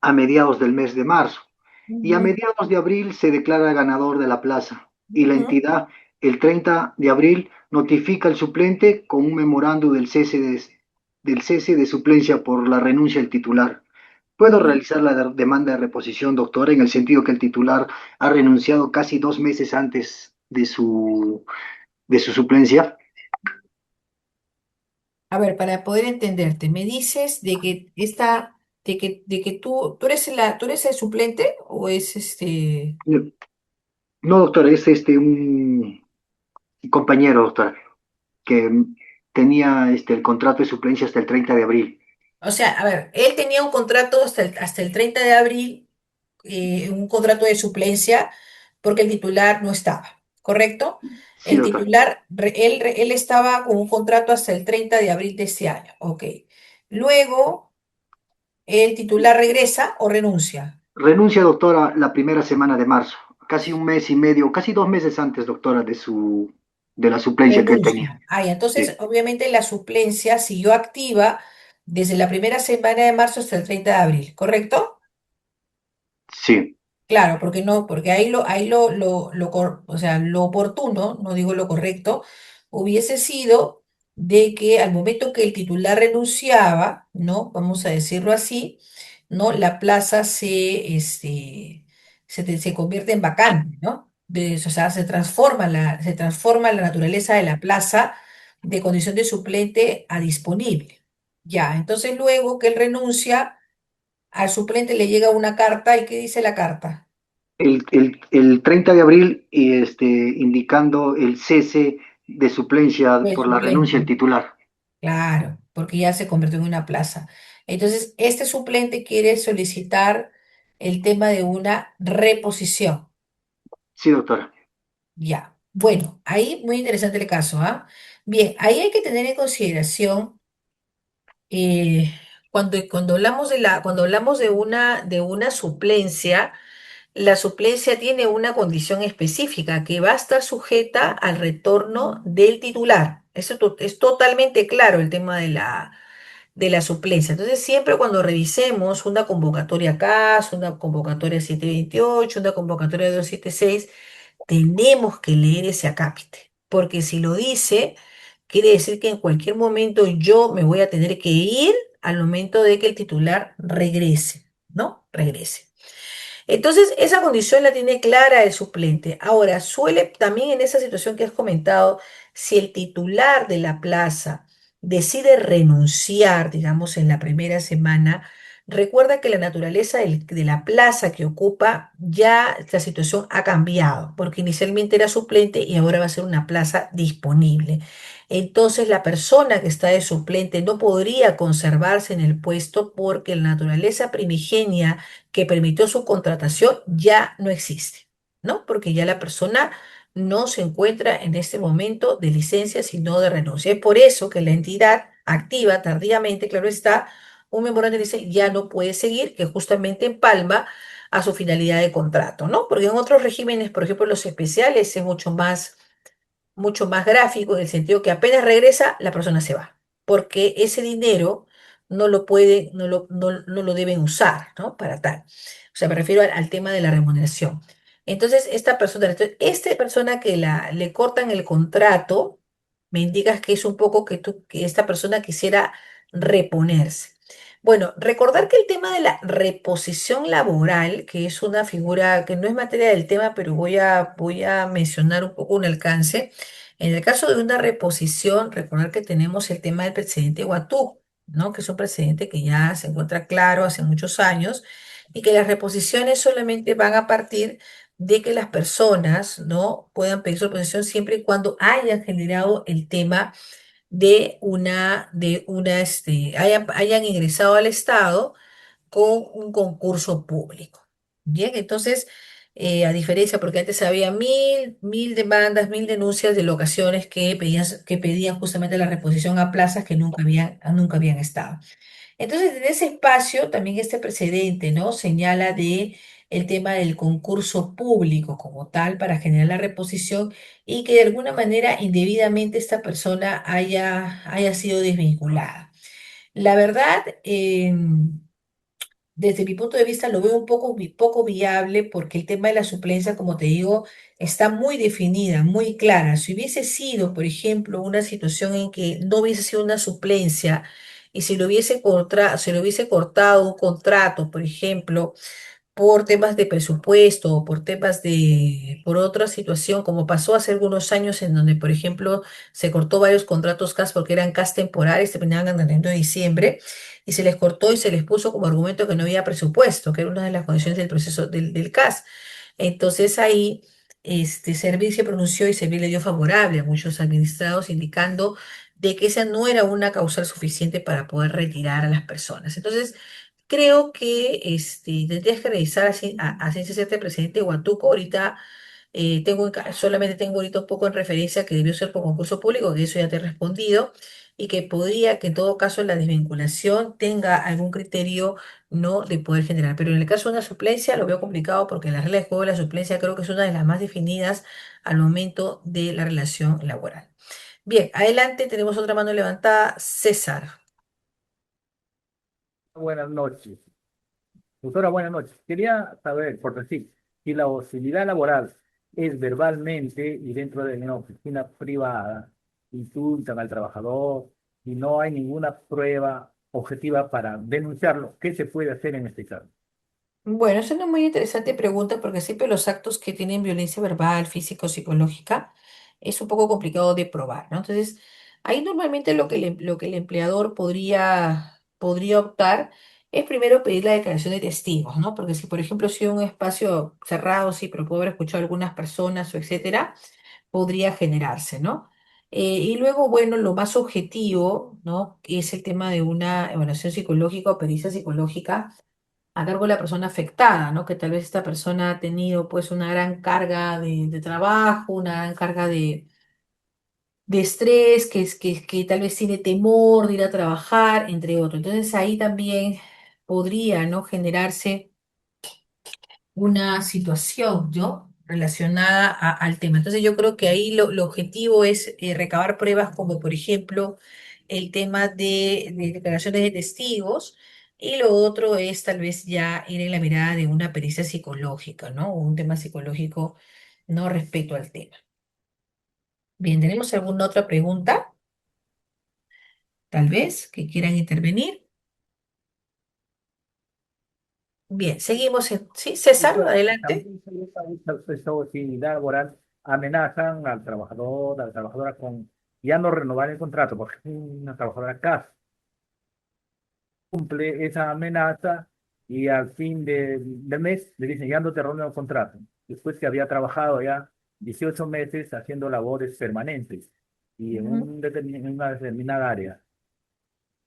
a mediados del mes de marzo. Y a ujú, mediados de abril se declara ganador de la plaza y la ujú, entidad el 30 de abril notifica al suplente con un memorando del cese de suplencia por la renuncia del titular. Puedo ujú. realizar la demanda de reposición, doctor, en el sentido que el titular ha renunciado casi 2 meses antes de su suplencia. A ver, para poder entenderte, me dices de que de que tú eres tú eres el suplente o es este. No, doctor, es un compañero, doctor, que tenía el contrato de suplencia hasta el 30 de abril. O sea, a ver, él tenía un contrato hasta el 30 de abril, un contrato de suplencia, porque el titular no estaba, ¿correcto? Sí, El doctor. titular, él estaba con un contrato hasta el 30 de abril de este año, ok. Luego, el titular regresa o renuncia. Renuncia, doctora, la primera semana de marzo, casi un mes y medio, casi 2 meses antes, doctora, de la suplencia que él tenía. Renuncia. Ah, y entonces, Sí, obviamente, la suplencia siguió activa desde la primera semana de marzo hasta el 30 de abril, ¿correcto? sí. Claro, porque no, porque o sea, lo oportuno, no digo lo correcto, hubiese sido de que al momento que el titular renunciaba, ¿no? Vamos a decirlo así, ¿no? La plaza se convierte en vacante, ¿no? O sea, se transforma la naturaleza de la plaza de condición de suplente a disponible. Ya, entonces luego que él renuncia, al suplente le llega una carta, ¿y qué dice la carta? El 30 de abril, indicando el cese de suplencia El por la renuncia del suplente, titular. claro, porque ya se convirtió en una plaza. Entonces, este suplente quiere solicitar el tema de una reposición. Sí, doctora. Ya. Bueno, ahí muy interesante el caso, ¿ah? Bien, ahí hay que tener en consideración cuando hablamos de una suplencia. La suplencia tiene una condición específica que va a estar sujeta al retorno del titular. Eso es totalmente claro el tema de la suplencia. Entonces, siempre cuando revisemos una convocatoria CAS, una convocatoria 728, una convocatoria 276, tenemos que leer ese acápite, porque si lo dice, quiere decir que en cualquier momento yo me voy a tener que ir al momento de que el titular regrese, ¿no? Regrese. Entonces, esa condición la tiene clara el suplente. Ahora, suele también en esa situación que has comentado, si el titular de la plaza decide renunciar, digamos, en la primera semana, recuerda que la naturaleza de la plaza que ocupa, ya la situación ha cambiado, porque inicialmente era suplente y ahora va a ser una plaza disponible. Entonces, la persona que está de suplente no podría conservarse en el puesto porque la naturaleza primigenia que permitió su contratación ya no existe, ¿no? Porque ya la persona no se encuentra en este momento de licencia, sino de renuncia. Es por eso que la entidad activa tardíamente, claro está, un memorándum que dice ya no puede seguir, que justamente empalma a su finalidad de contrato, ¿no? Porque en otros regímenes, por ejemplo, los especiales, es mucho más gráfico en el sentido que apenas regresa, la persona se va, porque ese dinero no lo deben usar, ¿no? Para tal. O sea, me refiero al tema de la remuneración. Entonces, esta persona que le cortan el contrato, me indicas que es un poco que esta persona quisiera reponerse. Bueno, recordar que el tema de la reposición laboral, que es una figura que no es materia del tema, pero voy a mencionar un poco un alcance. En el caso de una reposición, recordar que tenemos el tema del precedente Guatú, ¿no? Que es un precedente que ya se encuentra claro hace muchos años y que las reposiciones solamente van a partir de que las personas, ¿no? Puedan pedir su reposición siempre y cuando hayan generado el tema hayan ingresado al Estado con un concurso público. Bien, entonces, a diferencia, porque antes había mil demandas, mil denuncias de locaciones que pedían justamente la reposición a plazas que nunca habían estado. Entonces, en ese espacio, también este precedente, ¿no? Señala de el tema del concurso público como tal para generar la reposición y que de alguna manera indebidamente esta persona haya sido desvinculada. La verdad, desde mi punto de vista lo veo un poco viable porque el tema de la suplencia, como te digo, está muy definida, muy clara. Si hubiese sido, por ejemplo, una situación en que no hubiese sido una suplencia y se le hubiese cortado un contrato, por ejemplo, por temas de presupuesto o por otra situación, como pasó hace algunos años en donde, por ejemplo, se cortó varios contratos CAS porque eran CAS temporales, terminaban en el 31 de diciembre, y se les cortó y se les puso como argumento que no había presupuesto, que era una de las condiciones del proceso del CAS. Entonces ahí Servil se pronunció y Servil le dio favorable a muchos administrados, indicando de que esa no era una causal suficiente para poder retirar a las personas. Entonces, creo que tendrías que revisar a ciencia cierta el presidente Huatuco. Ahorita solamente tengo ahorita un poco en referencia que debió ser por concurso público, que eso ya te he respondido, y que podría que en todo caso la desvinculación tenga algún criterio no de poder generar. Pero en el caso de una suplencia lo veo complicado porque la regla de juego de la suplencia creo que es una de las más definidas al momento de la relación laboral. Bien, adelante tenemos otra mano levantada, César. Buenas noches. Doctora, buenas noches. Quería saber, por decir, si la hostilidad laboral es verbalmente y dentro de una oficina privada, insultan al trabajador y no hay ninguna prueba objetiva para denunciarlo, ¿qué se puede hacer en este caso? Bueno, es una muy interesante pregunta porque siempre los actos que tienen violencia verbal, física o psicológica es un poco complicado de probar, ¿no? Entonces, ahí normalmente lo que el empleador podría optar es primero pedir la declaración de testigos, ¿no? Porque si, por ejemplo, si un espacio cerrado, sí, pero puedo haber escuchado a algunas personas o etcétera, podría generarse, ¿no? Y luego, bueno, lo más objetivo, ¿no? Es el tema de una evaluación psicológica o pericia psicológica a cargo de la persona afectada, ¿no? Que tal vez esta persona ha tenido pues una gran carga de trabajo, una gran carga de estrés, que tal vez tiene temor de ir a trabajar, entre otros. Entonces ahí también podría, ¿no? Generarse una situación, ¿no? Relacionada al tema. Entonces yo creo que ahí lo objetivo es recabar pruebas como por ejemplo el tema de declaraciones de testigos y lo otro es tal vez ya ir en la mirada de una pericia psicológica, ¿no? O un tema psicológico, ¿no? Respecto al tema. Bien, ¿tenemos alguna otra pregunta? Tal vez que quieran intervenir. Bien, seguimos. Sí, César, Doctora, adelante. también se usa esta hostilidad laboral, amenazan al trabajador, a la trabajadora con ya no renovar el contrato, porque es una trabajadora CAS cumple esa amenaza y al fin del mes le dicen, ya no te renuevo el contrato. Después que había trabajado ya 18 meses haciendo labores permanentes y en, en una determinada área.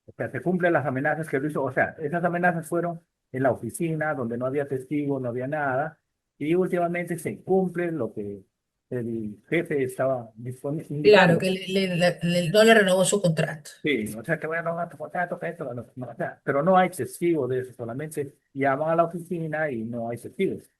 O sea, se cumplen las amenazas que lo hizo. O sea, esas amenazas fueron en la oficina, donde no había testigos, no había nada. Y últimamente se cumple lo que el jefe estaba Claro, indicando. que no le renovó su contrato. Sí, o sea, que voy a renovar tu contrato, que esto, o sea, pero no hay testigos de eso, solamente llaman a la oficina y no hay testigos.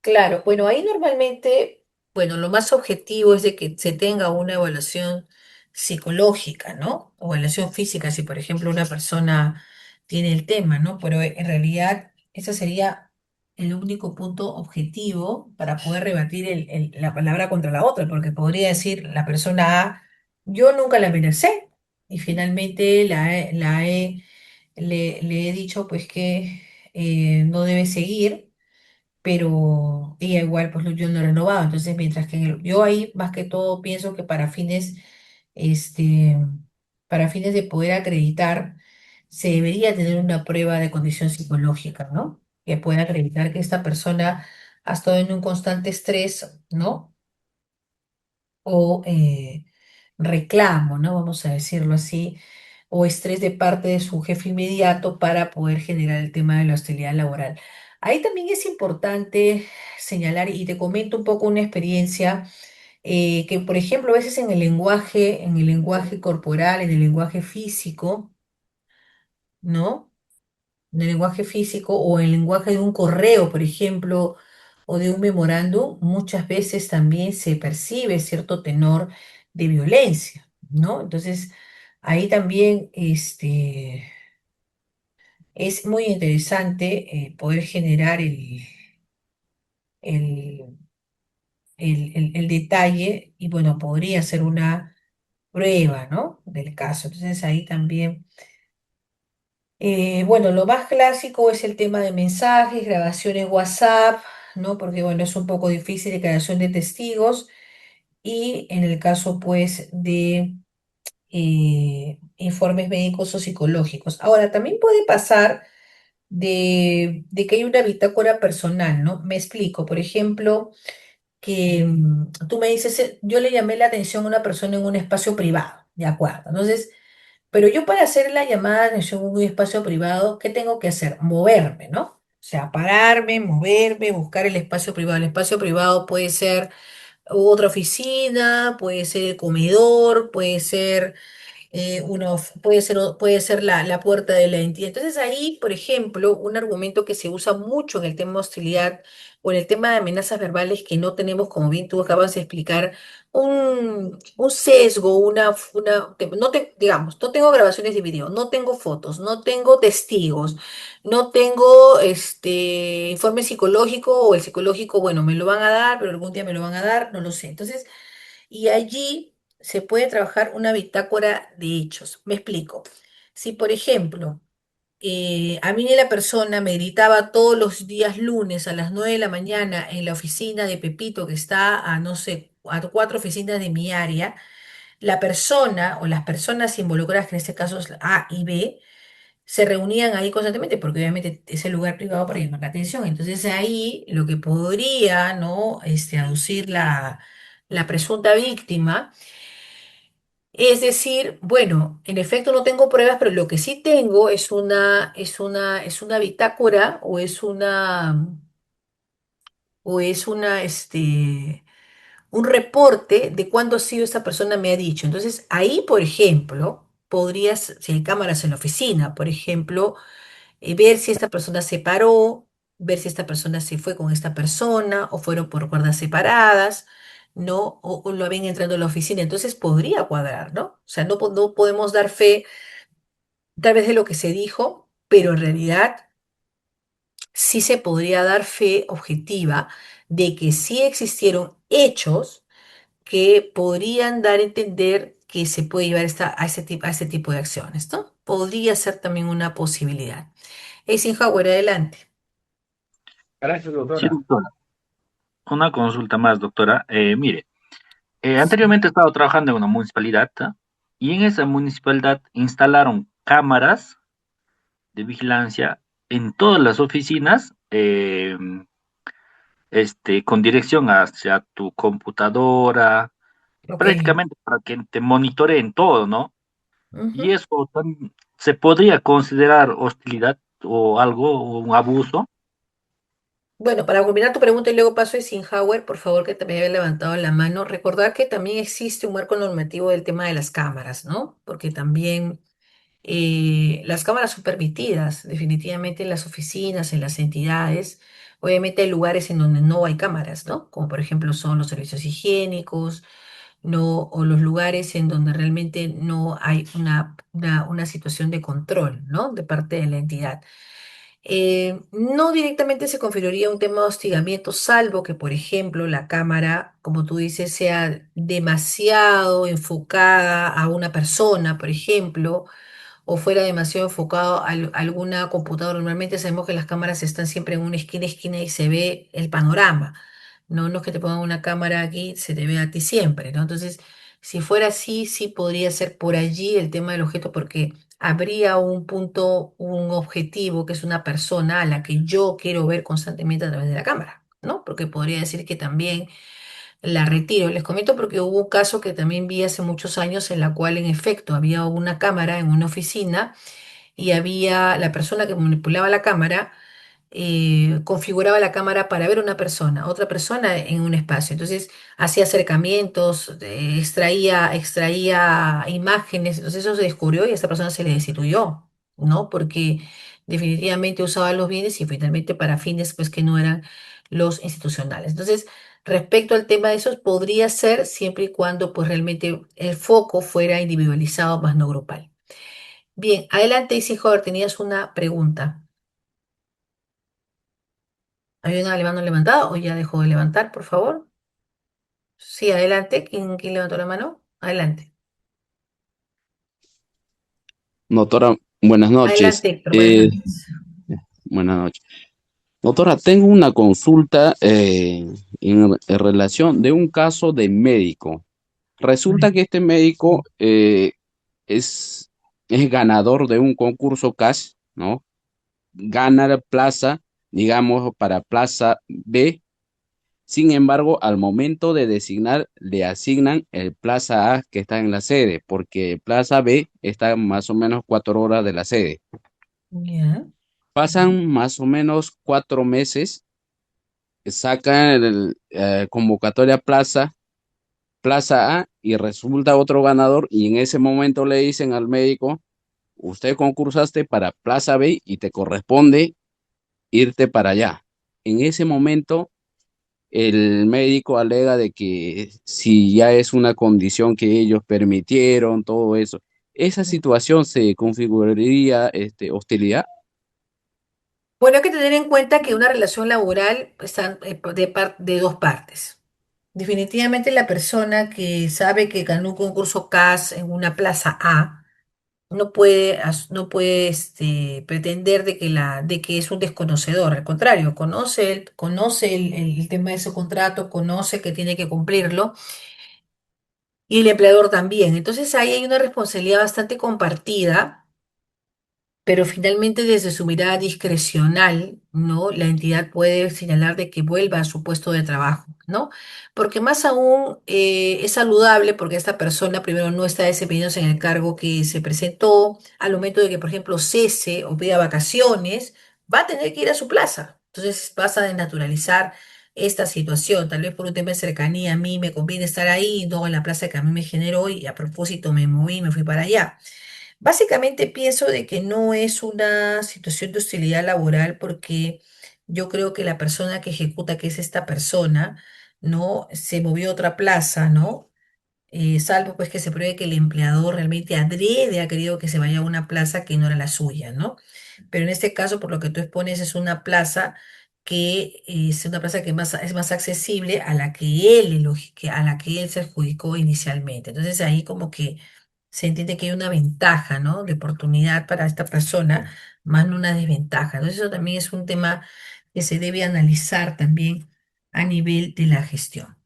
Claro, bueno, ahí normalmente, bueno, lo más objetivo es de que se tenga una evaluación psicológica, ¿no? O evaluación física, si por ejemplo una persona tiene el tema, ¿no? Pero en realidad ese sería el único punto objetivo para poder rebatir la palabra contra la otra, porque podría decir la persona A, yo nunca la amenacé, y finalmente le he dicho pues que no debe seguir, pero ella igual, pues yo no he renovado. Entonces, mientras que yo ahí más que todo pienso que este, para fines de poder acreditar, se debería tener una prueba de condición psicológica, ¿no? Que pueda acreditar que esta persona ha estado en un constante estrés, ¿no? O reclamo, ¿no? Vamos a decirlo así, o estrés de parte de su jefe inmediato para poder generar el tema de la hostilidad laboral. Ahí también es importante señalar, y te comento un poco una experiencia, que por ejemplo a veces en el lenguaje corporal, en el lenguaje físico, ¿no? En el lenguaje físico o en el lenguaje de un correo, por ejemplo, o de un memorándum, muchas veces también se percibe cierto tenor de violencia, ¿no? Entonces, ahí también es muy interesante poder generar el, el detalle y, bueno, podría ser una prueba, ¿no? Del caso. Entonces, ahí también. Bueno, lo más clásico es el tema de mensajes, grabaciones WhatsApp, ¿no? Porque, bueno, es un poco difícil declaración de testigos y en el caso, pues, de informes médicos o psicológicos. Ahora, también puede pasar de que hay una bitácora personal, ¿no? Me explico, por ejemplo, que tú me dices, yo le llamé la atención a una persona en un espacio privado, ¿de acuerdo? Entonces, pero yo para hacer la llamada de atención en un espacio privado, ¿qué tengo que hacer? Moverme, ¿no? O sea, pararme, moverme, buscar el espacio privado. El espacio privado puede ser otra oficina, puede ser el comedor, puede ser puede ser la puerta de la entidad. Entonces ahí, por ejemplo, un argumento que se usa mucho en el tema de hostilidad o en el tema de amenazas verbales que no tenemos, como bien tú acabas de explicar, un sesgo, que no digamos, no tengo grabaciones de video, no tengo fotos, no tengo testigos, no tengo informe psicológico o el psicológico, bueno, me lo van a dar, pero algún día me lo van a dar, no lo sé. Entonces, y allí se puede trabajar una bitácora de hechos. Me explico. Si, por ejemplo, a mí la persona me gritaba todos los días lunes a las 9 de la mañana en la oficina de Pepito, que está a, no sé, a 4 oficinas de mi área, la persona o las personas involucradas, que en este caso es A y B, se reunían ahí constantemente, porque obviamente es el lugar privado para llamar la atención. Entonces ahí lo que podría, ¿no? Aducir la presunta víctima, es decir, bueno, en efecto no tengo pruebas, pero lo que sí tengo es una bitácora o es un reporte de cuándo ha sido esta persona me ha dicho. Entonces ahí, por ejemplo, podrías, si hay cámaras en la oficina, por ejemplo, ver si esta persona se paró, ver si esta persona se fue con esta persona o fueron por cuerdas separadas, ¿no? O lo habían entrando a la oficina. Entonces podría cuadrar, ¿no? O sea, no podemos dar fe tal vez de lo que se dijo, pero en realidad sí se podría dar fe objetiva de que sí existieron hechos que podrían dar a entender que se puede llevar a este tipo de acciones, ¿no? Podría ser también una posibilidad. Eisenhower, adelante. Gracias, Sí, doctora. doctora. Una consulta más, doctora. Mire, Sí. anteriormente he estado trabajando en una municipalidad, ¿ah? Y en esa municipalidad instalaron cámaras de vigilancia en todas las oficinas, con dirección hacia tu computadora, Ok. prácticamente para que te monitoreen todo, ¿no? Y Ujú. eso se podría considerar hostilidad o algo, o un abuso. Bueno, para culminar tu pregunta y luego paso a Eisenhower, por favor, que también había levantado la mano, recordar que también existe un marco normativo del tema de las cámaras, ¿no? Porque también las cámaras son permitidas, definitivamente en las oficinas, en las entidades. Obviamente hay lugares en donde no hay cámaras, ¿no? Como por ejemplo son los servicios higiénicos, ¿no? O los lugares en donde realmente no hay una situación de control, ¿no? De parte de la entidad. No directamente se configuraría un tema de hostigamiento, salvo que, por ejemplo, la cámara, como tú dices, sea demasiado enfocada a una persona, por ejemplo, o fuera demasiado enfocado a alguna computadora. Normalmente sabemos que las cámaras están siempre en una esquina y se ve el panorama. No, no es que te pongan una cámara aquí, se te ve a ti siempre, ¿no? Entonces, si fuera así, sí podría ser por allí el tema del objeto, porque habría un punto, un objetivo, que es una persona a la que yo quiero ver constantemente a través de la cámara, ¿no? Porque podría decir que también la retiro. Les comento porque hubo un caso que también vi hace muchos años en la cual en efecto había una cámara en una oficina y había la persona que manipulaba la cámara, configuraba la cámara para ver una persona, otra persona en un espacio. Entonces hacía acercamientos, extraía imágenes. Entonces eso se descubrió y a esta persona se le destituyó, ¿no? Porque definitivamente usaba los bienes y finalmente para fines pues que no eran los institucionales. Entonces, respecto al tema de esos, podría ser siempre y cuando pues realmente el foco fuera individualizado más no grupal. Bien, adelante, Isidora, tenías una pregunta. ¿Hay una mano levantada o ya dejó de levantar, por favor? Sí, adelante. ¿Quién levantó la mano? Adelante. Doctora, buenas noches. Adelante, Héctor, buenas noches. Buenas noches. Doctora, tengo una consulta en relación de un caso de médico. Resulta que este médico es, es ganador de un concurso CAS, ¿no? Gana la plaza, digamos, para plaza B. Sin embargo, al momento de designar, le asignan el plaza A que está en la sede, porque plaza B está más o menos 4 horas de la sede. Ya. Pasan más o menos 4 meses, sacan el convocatoria plaza A y resulta otro ganador y en ese momento le dicen al médico, usted concursaste para plaza B y te corresponde irte para allá. En ese momento el médico alega de que si ya es una condición que ellos permitieron, todo eso, esa situación se configuraría hostilidad. Bueno, hay que tener en cuenta que una relación laboral está de dos partes. Definitivamente la persona que sabe que ganó un concurso CAS en una plaza A no puede pretender de que es un desconocedor. Al contrario, conoce el tema de ese contrato, conoce que tiene que cumplirlo y el empleador también. Entonces ahí hay una responsabilidad bastante compartida, pero finalmente desde su mirada discrecional, ¿no? La entidad puede señalar de que vuelva a su puesto de trabajo, ¿no? Porque más aún es saludable porque esta persona primero no está desempeñándose en el cargo que se presentó, al momento de que, por ejemplo, cese o pida vacaciones, va a tener que ir a su plaza. Entonces pasa a desnaturalizar esta situación, tal vez por un tema de cercanía, a mí me conviene estar ahí, no en la plaza que a mí me generó y a propósito me moví, me fui para allá. Básicamente pienso de que no es una situación de hostilidad laboral porque yo creo que la persona que ejecuta, que es esta persona, ¿no? Se movió a otra plaza, ¿no? Salvo pues que se pruebe que el empleador realmente adrede ha querido que se vaya a una plaza que no era la suya, ¿no? Pero en este caso, por lo que tú expones, es una plaza que es una plaza que es más accesible a la que a la que él se adjudicó inicialmente. Entonces ahí como que se entiende que hay una ventaja, ¿no? De oportunidad para esta persona, más no una desventaja. Entonces eso también es un tema que se debe analizar también a nivel de la gestión.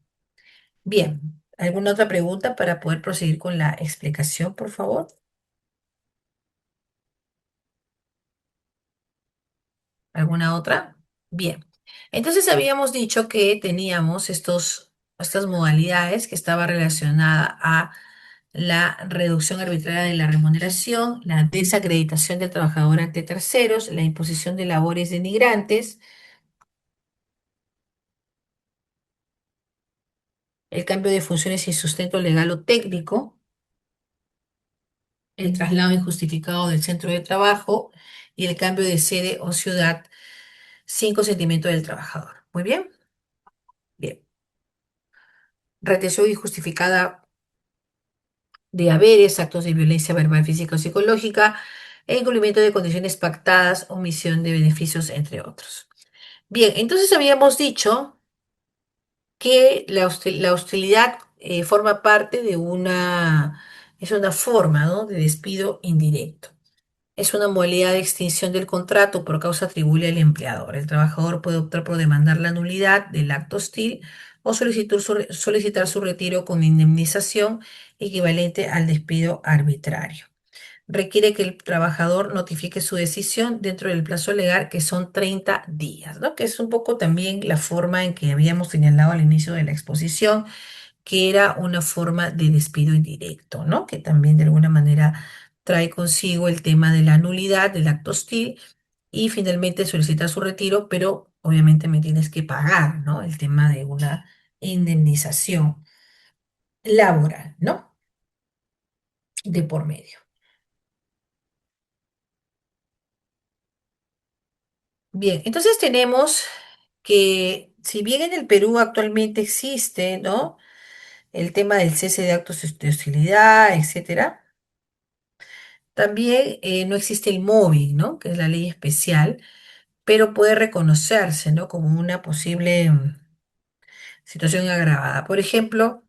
Bien, ¿alguna otra pregunta para poder proseguir con la explicación, por favor? ¿Alguna otra? Bien. Entonces habíamos dicho que teníamos estas modalidades que estaba relacionada a la reducción arbitraria de la remuneración, la desacreditación del trabajador ante terceros, la imposición de labores denigrantes, el cambio de funciones sin sustento legal o técnico, el traslado injustificado del centro de trabajo y el cambio de sede o ciudad sin consentimiento del trabajador. Muy bien, bien. Retención injustificada de haberes, actos de violencia verbal, física o psicológica, e incumplimiento de condiciones pactadas, omisión de beneficios, entre otros. Bien, entonces habíamos dicho que la hostilidad forma parte es una forma, ¿no? de despido indirecto. Es una modalidad de extinción del contrato por causa atribuible al empleador. El trabajador puede optar por demandar la nulidad del acto hostil o solicitar su retiro con indemnización equivalente al despido arbitrario. requiere que el trabajador notifique su decisión dentro del plazo legal, que son 30 días, ¿no? Que es un poco también la forma en que habíamos señalado al inicio de la exposición, que era una forma de despido indirecto, ¿no? Que también de alguna manera trae consigo el tema de la nulidad del acto hostil y finalmente solicitar su retiro, pero obviamente me tienes que pagar, ¿no? El tema de una indemnización laboral, ¿no? De por medio. Bien, entonces tenemos que si bien en el Perú actualmente existe, ¿no? El tema del cese de actos de hostilidad, etcétera, también no existe el móvil, ¿no? Que es la ley especial, pero puede reconocerse, ¿no? Como una posible situación agravada. Por ejemplo,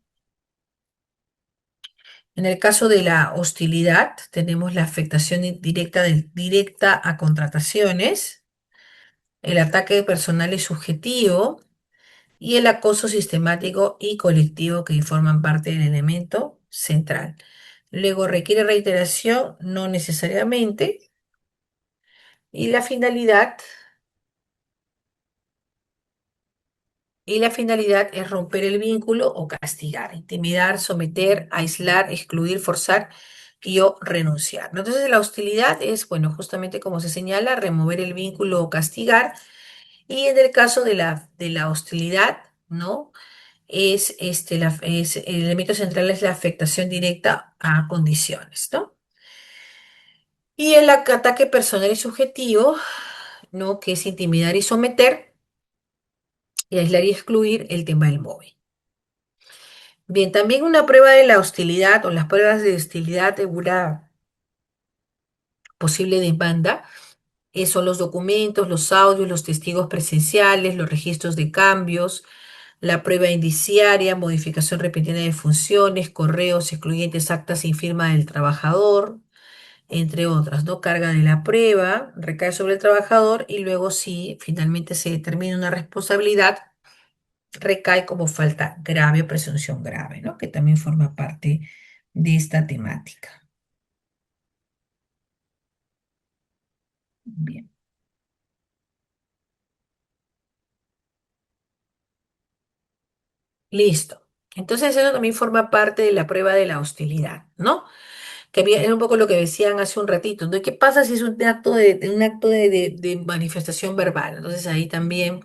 en el caso de la hostilidad, tenemos la afectación directa a contrataciones, el ataque personal y subjetivo y el acoso sistemático y colectivo que forman parte del elemento central. Luego requiere reiteración, no necesariamente, y la finalidad es romper el vínculo o castigar, intimidar, someter, aislar, excluir, forzar y o renunciar, ¿no? Entonces la hostilidad es, bueno, justamente como se señala, remover el vínculo o castigar. Y en el caso de la hostilidad, ¿no? El elemento central es la afectación directa a condiciones, ¿no? Y el ataque personal y subjetivo, ¿no? Que es intimidar y someter, y aislar y excluir el tema del móvil. Bien, también una prueba de la hostilidad o las pruebas de hostilidad de una posible demanda son los documentos, los audios, los testigos presenciales, los registros de cambios, la prueba indiciaria, modificación repentina de funciones, correos excluyentes, actas sin firma del trabajador, entre otras, ¿no? Carga de la prueba, recae sobre el trabajador y luego si finalmente se determina una responsabilidad, recae como falta grave o presunción grave, ¿no? Que también forma parte de esta temática. Bien, listo. Entonces eso también forma parte de la prueba de la hostilidad, ¿no? Era un poco lo que decían hace un ratito, ¿no? ¿Qué pasa si es un acto de manifestación verbal? Entonces ahí también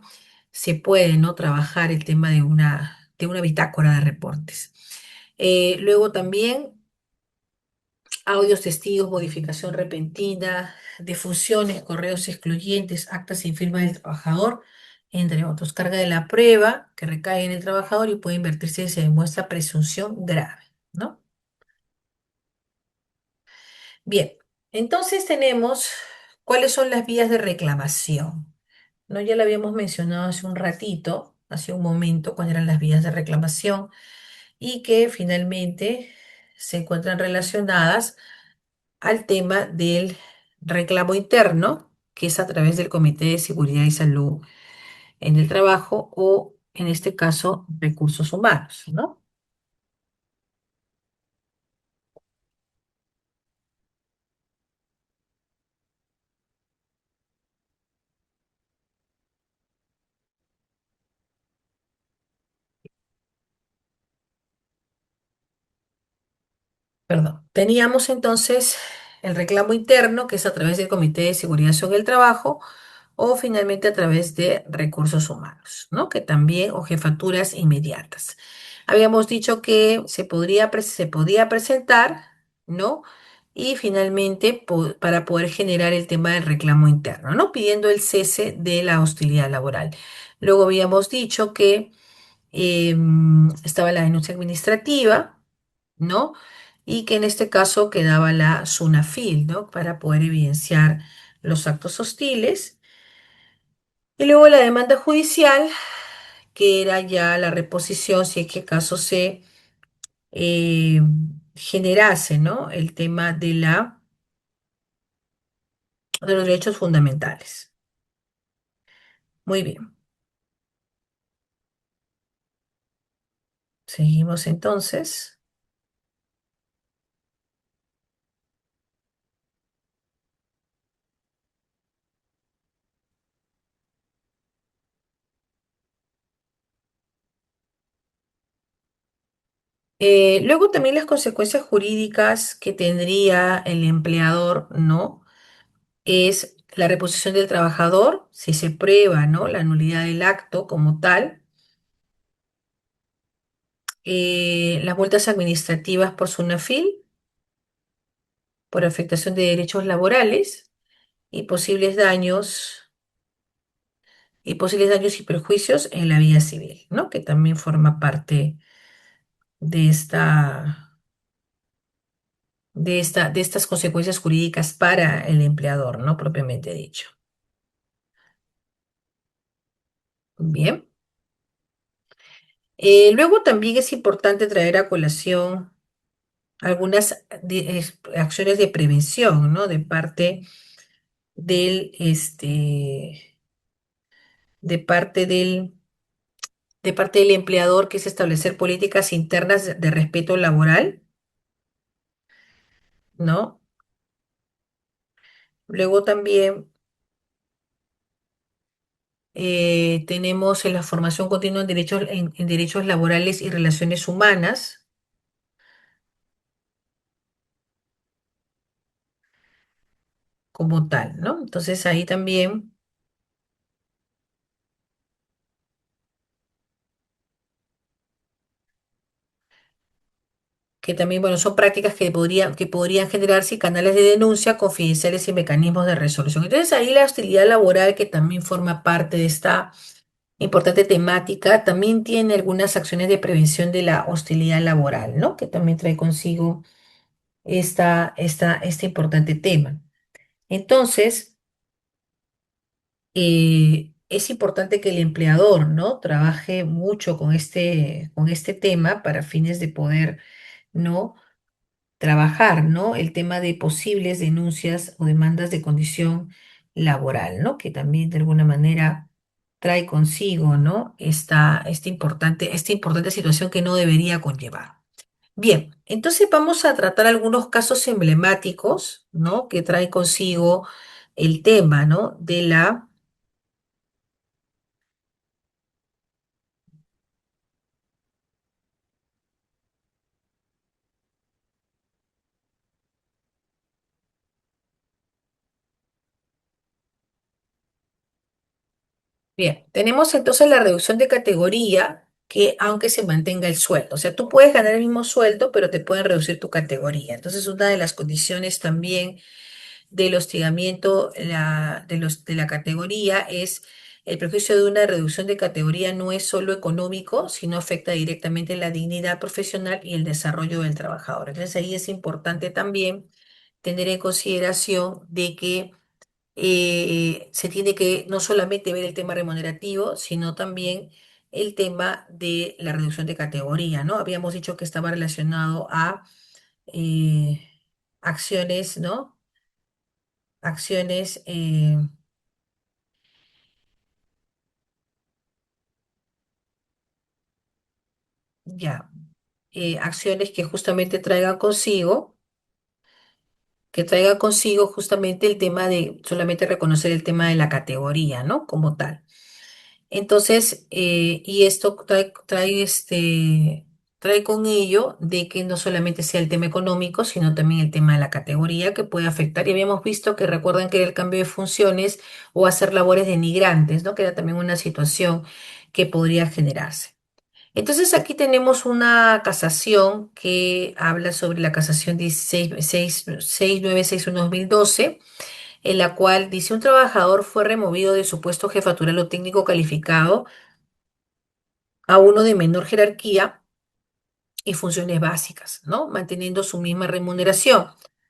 se puede, ¿no? Trabajar el tema de una bitácora de reportes. Luego también audios, testigos, modificación repentina, defusiones, correos excluyentes, actas sin firma del trabajador, entre otros. Carga de la prueba que recae en el trabajador y puede invertirse si se demuestra presunción grave, ¿no? Bien, entonces tenemos cuáles son las vías de reclamación. ¿No? Ya lo habíamos mencionado hace un ratito, hace un momento, cuáles eran las vías de reclamación y que finalmente se encuentran relacionadas al tema del reclamo interno, que es a través del Comité de Seguridad y Salud en el Trabajo o, en este caso, recursos humanos, ¿no? Perdón. Teníamos entonces el reclamo interno, que es a través del Comité de Seguridad sobre el Trabajo, o finalmente a través de recursos humanos, ¿no? Que también, o jefaturas inmediatas. Habíamos dicho que se podía presentar, ¿no? Y finalmente para poder generar el tema del reclamo interno, ¿no? Pidiendo el cese de la hostilidad laboral. Luego habíamos dicho que estaba la denuncia administrativa, ¿no? Y que en este caso quedaba la SUNAFIL, ¿no? Para poder evidenciar los actos hostiles. Y luego la demanda judicial, que era ya la reposición, si es que acaso se eh, generase, ¿no? El tema de los derechos fundamentales. Muy bien. Seguimos entonces. Luego también las consecuencias jurídicas que tendría el empleador, ¿no? Es la reposición del trabajador, si se prueba, ¿no? La nulidad del acto como tal, las multas administrativas por SUNAFIL, por afectación de derechos laborales y posibles daños y perjuicios en la vía civil, ¿no? Que también forma parte de de estas consecuencias jurídicas para el empleador, ¿no? Propiamente dicho. Bien. Luego también es importante traer a colación algunas acciones de prevención, ¿no? Del, este, de parte del, de parte del empleador, que es establecer políticas internas de respeto laboral, ¿no? Luego también tenemos en la formación continua en derechos laborales y relaciones humanas como tal, ¿no? Entonces ahí también, que también, bueno, son prácticas que podrían generarse y canales de denuncia confidenciales y mecanismos de resolución. Entonces ahí la hostilidad laboral, que también forma parte de esta importante temática, también tiene algunas acciones de prevención de la hostilidad laboral, ¿no? Que también trae consigo este importante tema. Entonces, es importante que el empleador, ¿no? Trabaje mucho con este tema para fines de poder, ¿no? Trabajar, ¿no? El tema de posibles denuncias o demandas de condición laboral, ¿no? Que también de alguna manera trae consigo, ¿no? Esta importante situación que no debería conllevar. Bien, entonces vamos a tratar algunos casos emblemáticos, ¿no? Que trae consigo el tema, ¿no? Bien, tenemos entonces la reducción de categoría, que aunque se mantenga el sueldo, o sea, tú puedes ganar el mismo sueldo, pero te pueden reducir tu categoría. Entonces, una de las condiciones también del hostigamiento de la categoría es el prejuicio de una reducción de categoría no es solo económico, sino afecta directamente la dignidad profesional y el desarrollo del trabajador. Entonces, ahí es importante también tener en consideración de que se tiene que no solamente ver el tema remunerativo, sino también el tema de la reducción de categoría, ¿no? Habíamos dicho que estaba relacionado a eh, acciones, ¿no? Acciones, ya, acciones que traigan consigo justamente el tema de solamente reconocer el tema de la categoría, ¿no? Como tal. Entonces, y esto trae con ello de que no solamente sea el tema económico, sino también el tema de la categoría que puede afectar. Y habíamos visto que recuerdan que era el cambio de funciones o hacer labores denigrantes, ¿no? Que era también una situación que podría generarse. Entonces, aquí tenemos una casación que habla sobre la casación 69661-2012, en la cual dice un trabajador fue removido de su puesto jefatural o técnico calificado a uno de menor jerarquía y funciones básicas, ¿no? Manteniendo su misma remuneración.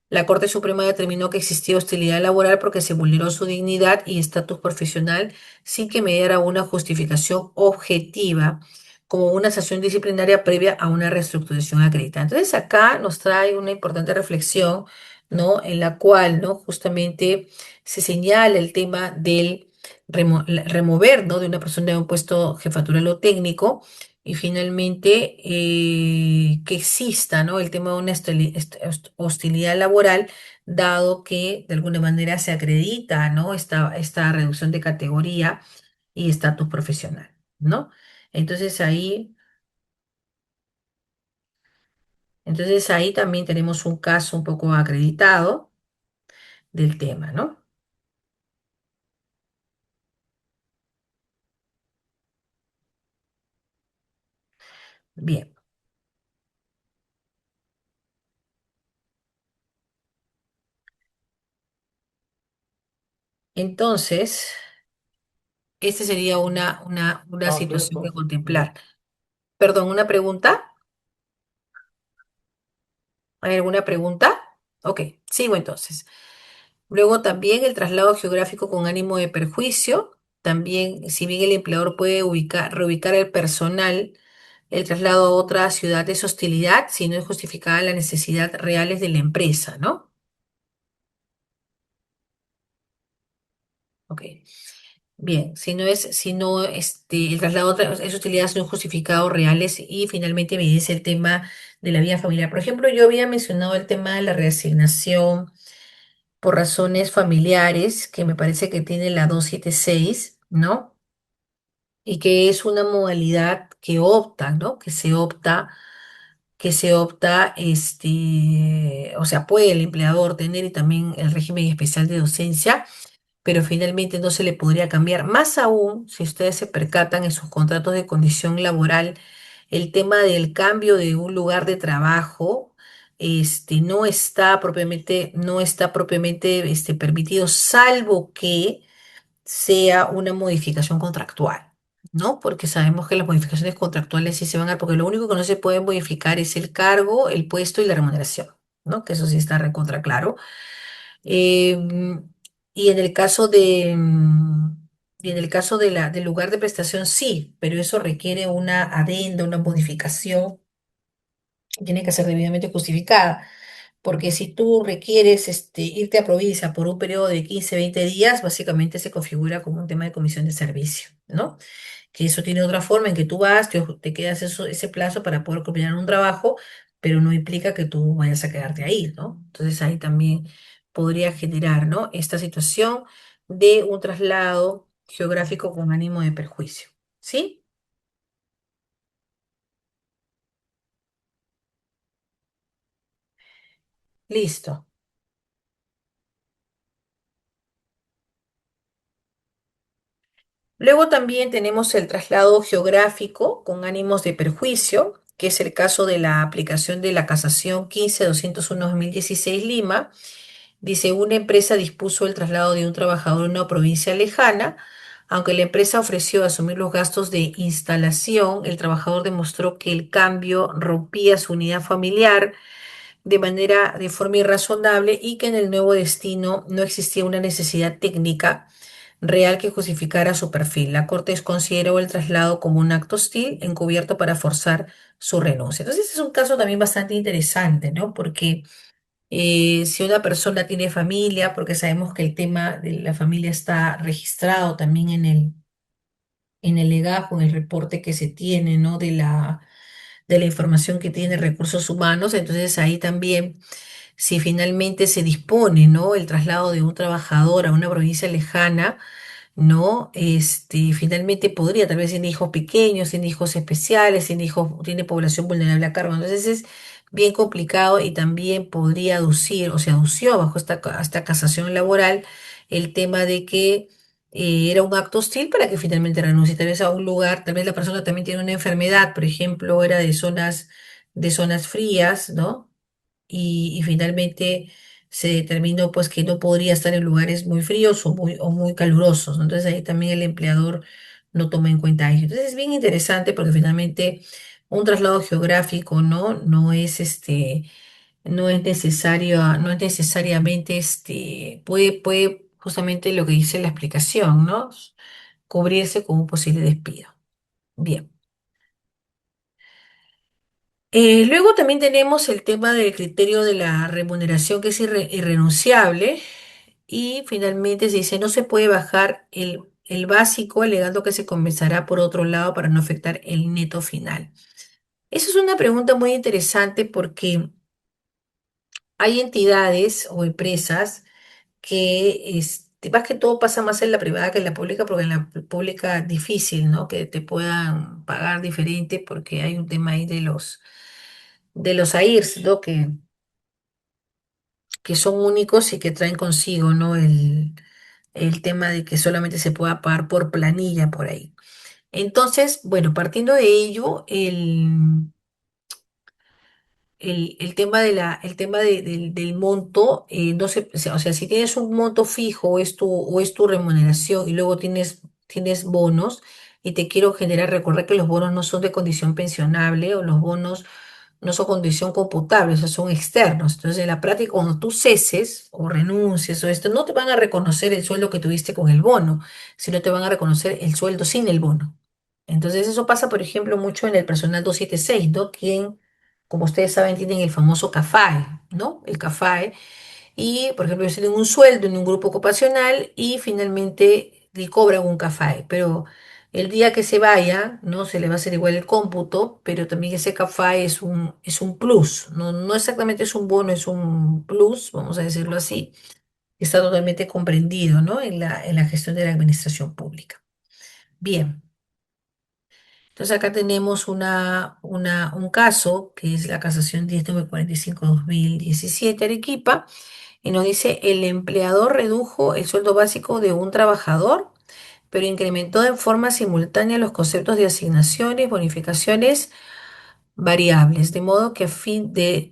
La Corte Suprema determinó que existía hostilidad laboral porque se vulneró su dignidad y estatus profesional sin que mediara una justificación objetiva como una sanción disciplinaria previa a una reestructuración acreditada. Entonces acá nos trae una importante reflexión, ¿no? En la cual, ¿no? Justamente se señala el tema del remover, ¿no? De una persona de un puesto jefatural o técnico y finalmente, que exista, ¿no? El tema de una hostilidad laboral, dado que de alguna manera se acredita, ¿no? Esta reducción de categoría y estatus profesional, ¿no? Entonces ahí Entonces ahí también tenemos un caso un poco acreditado del tema, ¿no? Bien, entonces, esta sería una No, tienes situación que por... contemplar. Perdón, ¿una pregunta? ¿Hay alguna pregunta? Ok, sigo entonces. Luego también el traslado geográfico con ánimo de perjuicio. También, si bien el empleador puede reubicar el personal, el traslado a otra ciudad es hostilidad si no es justificada las necesidades reales de la empresa, ¿no? Ok. Bien, si no, el traslado a es hostilidad si no es justificado reales y finalmente evidencia el tema de la vida familiar. Por ejemplo, yo había mencionado el tema de la reasignación por razones familiares, que me parece que tiene la 276, ¿no? Y que es una modalidad que opta, ¿no? Que se opta, o sea, puede el empleador tener y también el régimen especial de docencia, pero finalmente no se le podría cambiar. Más aún, si ustedes se percatan en sus contratos de condición laboral, el tema del cambio de un lugar de trabajo, no está propiamente, permitido, salvo que sea una modificación contractual, ¿no? Porque sabemos que las modificaciones contractuales sí se van a, porque lo único que no se puede modificar es el cargo, el puesto y la remuneración, ¿no? Que eso sí está recontra claro. Em, y en el caso de, y en el caso del lugar de prestación, sí, pero eso requiere una adenda, una modificación, y tiene que ser debidamente justificada. Porque si tú requieres irte a provincia por un periodo de 15 20 días, básicamente se configura como un tema de comisión de servicio, ¿no? Que eso tiene otra forma en que tú vas, te quedas ese plazo para poder culminar un trabajo, pero no implica que tú vayas a quedarte ahí, ¿no? Entonces ahí también podría generar, ¿no? Esta situación de un traslado geográfico con ánimo de perjuicio, ¿sí? Listo. Luego también tenemos el traslado geográfico con ánimos de perjuicio, que es el caso de la aplicación de la casación 15.201/2016 Lima. Dice, una empresa dispuso el traslado de un trabajador a una provincia lejana. Aunque la empresa ofreció asumir los gastos de instalación, el trabajador demostró que el cambio rompía su unidad familiar de forma irrazonable y que en el nuevo destino no existía una necesidad técnica real que justificara su perfil. La Corte consideró el traslado como un acto hostil encubierto para forzar su renuncia. Entonces, este es un caso también bastante interesante, ¿no? Porque si una persona tiene familia, porque sabemos que el tema de la familia está registrado también en el legajo, en el reporte que se tiene, ¿no? De la información que tiene recursos humanos, entonces ahí también, si finalmente se dispone, ¿no? El traslado de un trabajador a una provincia lejana, ¿no? Finalmente podría, tal vez tiene hijos pequeños, tiene hijos especiales, tiene población vulnerable a cargo. Entonces es bien complicado y también podría aducir, o se adució bajo esta casación laboral, el tema de que era un acto hostil para que finalmente renuncie, tal vez a un lugar, tal vez la persona también tiene una enfermedad, por ejemplo, era de zonas frías, ¿no? Y finalmente se determinó pues que no podría estar en lugares muy fríos o muy calurosos, ¿no? Entonces ahí también el empleador no toma en cuenta eso. Entonces es bien interesante porque finalmente un traslado geográfico, ¿no? No es necesariamente, puede justamente lo que dice la explicación, ¿no? Cubrirse con un posible despido. Bien. Luego también tenemos el tema del criterio de la remuneración que es irrenunciable y finalmente se dice no se puede bajar el básico alegando que se compensará por otro lado para no afectar el neto final. Eso es una pregunta muy interesante porque hay entidades o empresas que más que todo pasa más en la privada que en la pública, porque en la pública difícil, ¿no? Que te puedan pagar diferente porque hay un tema ahí de los AIRS, ¿no? Que son únicos y que traen consigo, ¿no? El tema de que solamente se pueda pagar por planilla por ahí. Entonces, bueno, partiendo de ello, el tema del monto, no sé, o sea, si tienes un monto fijo o es tu remuneración y luego tienes bonos y te quiero generar, recordar que los bonos no son de condición pensionable o los bonos no son condición computable, o sea, son externos. Entonces, en la práctica, cuando tú ceses o renuncies o esto, no te van a reconocer el sueldo que tuviste con el bono, sino te van a reconocer el sueldo sin el bono. Entonces, eso pasa, por ejemplo, mucho en el personal 276, ¿no? Quien, como ustedes saben, tienen el famoso CAFAE, ¿no? El CAFAE. Y, por ejemplo, ellos tienen un sueldo en un grupo ocupacional y finalmente le cobran un CAFAE. Pero el día que se vaya, ¿no? Se le va a hacer igual el cómputo, pero también ese CAFAE es un plus. No, no exactamente es un bono, es un plus, vamos a decirlo así. Está totalmente comprendido, ¿no? En la gestión de la administración pública. Bien. Entonces acá tenemos un caso que es la casación 10.945/2017 Arequipa y nos dice el empleador redujo el sueldo básico de un trabajador, pero incrementó en forma simultánea los conceptos de asignaciones, bonificaciones variables, de modo que a fin de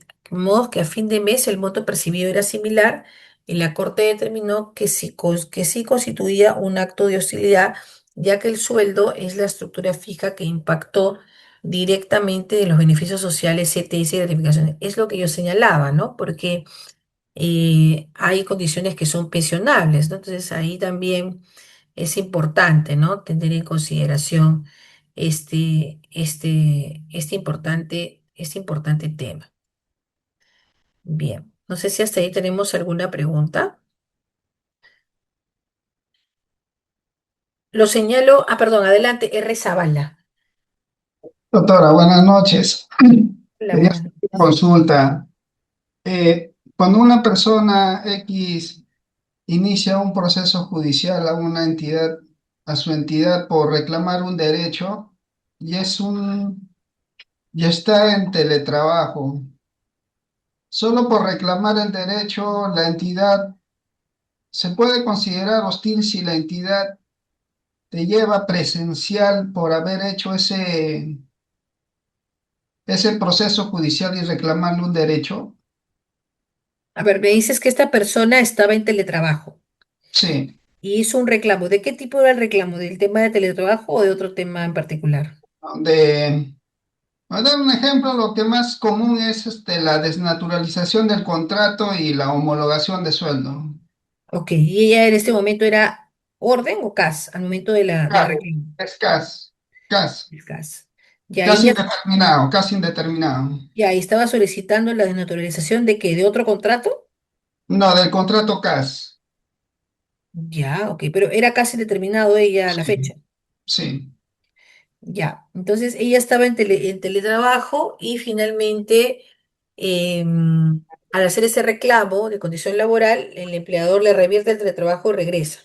mes el monto percibido era similar y la Corte determinó que sí constituía un acto de hostilidad, ya que el sueldo es la estructura fija que impactó directamente de los beneficios sociales, CTS y gratificaciones. Es lo que yo señalaba, ¿no? Porque hay condiciones que son pensionables, ¿no? Entonces ahí también es importante, ¿no? Tener en consideración este importante tema. Bien, no sé si hasta ahí tenemos alguna pregunta. Lo señalo, perdón, adelante, R. Zavala. Doctora, buenas noches. Hola, Quería buenas hacer una noches. consulta. Cuando una persona X inicia un proceso judicial a una entidad, a su entidad por reclamar un derecho y y está en teletrabajo, solo por reclamar el derecho, la entidad se puede considerar hostil si la entidad te lleva presencial por haber hecho ese proceso judicial y reclamarle un derecho. A ver, me dices que esta persona estaba en teletrabajo Sí. y hizo un reclamo. ¿De qué tipo era el reclamo? ¿Del tema de teletrabajo o de otro tema en particular? Para dar un ejemplo, lo que más común es la desnaturalización del contrato y la homologación de sueldo. Ok, y ella en este momento era orden o CAS al momento del CAS, reclamo. es CAS, CAS, El CAS. Ya casi ella indeterminado, casi indeterminado. ya estaba solicitando la desnaturalización de qué, de otro contrato. No, del contrato CAS. Ya, ok, pero era casi determinado ella la Sí, fecha. sí, Ya, entonces ella estaba en teletrabajo y finalmente, al hacer ese reclamo de condición laboral, el empleador le revierte el teletrabajo y regresa.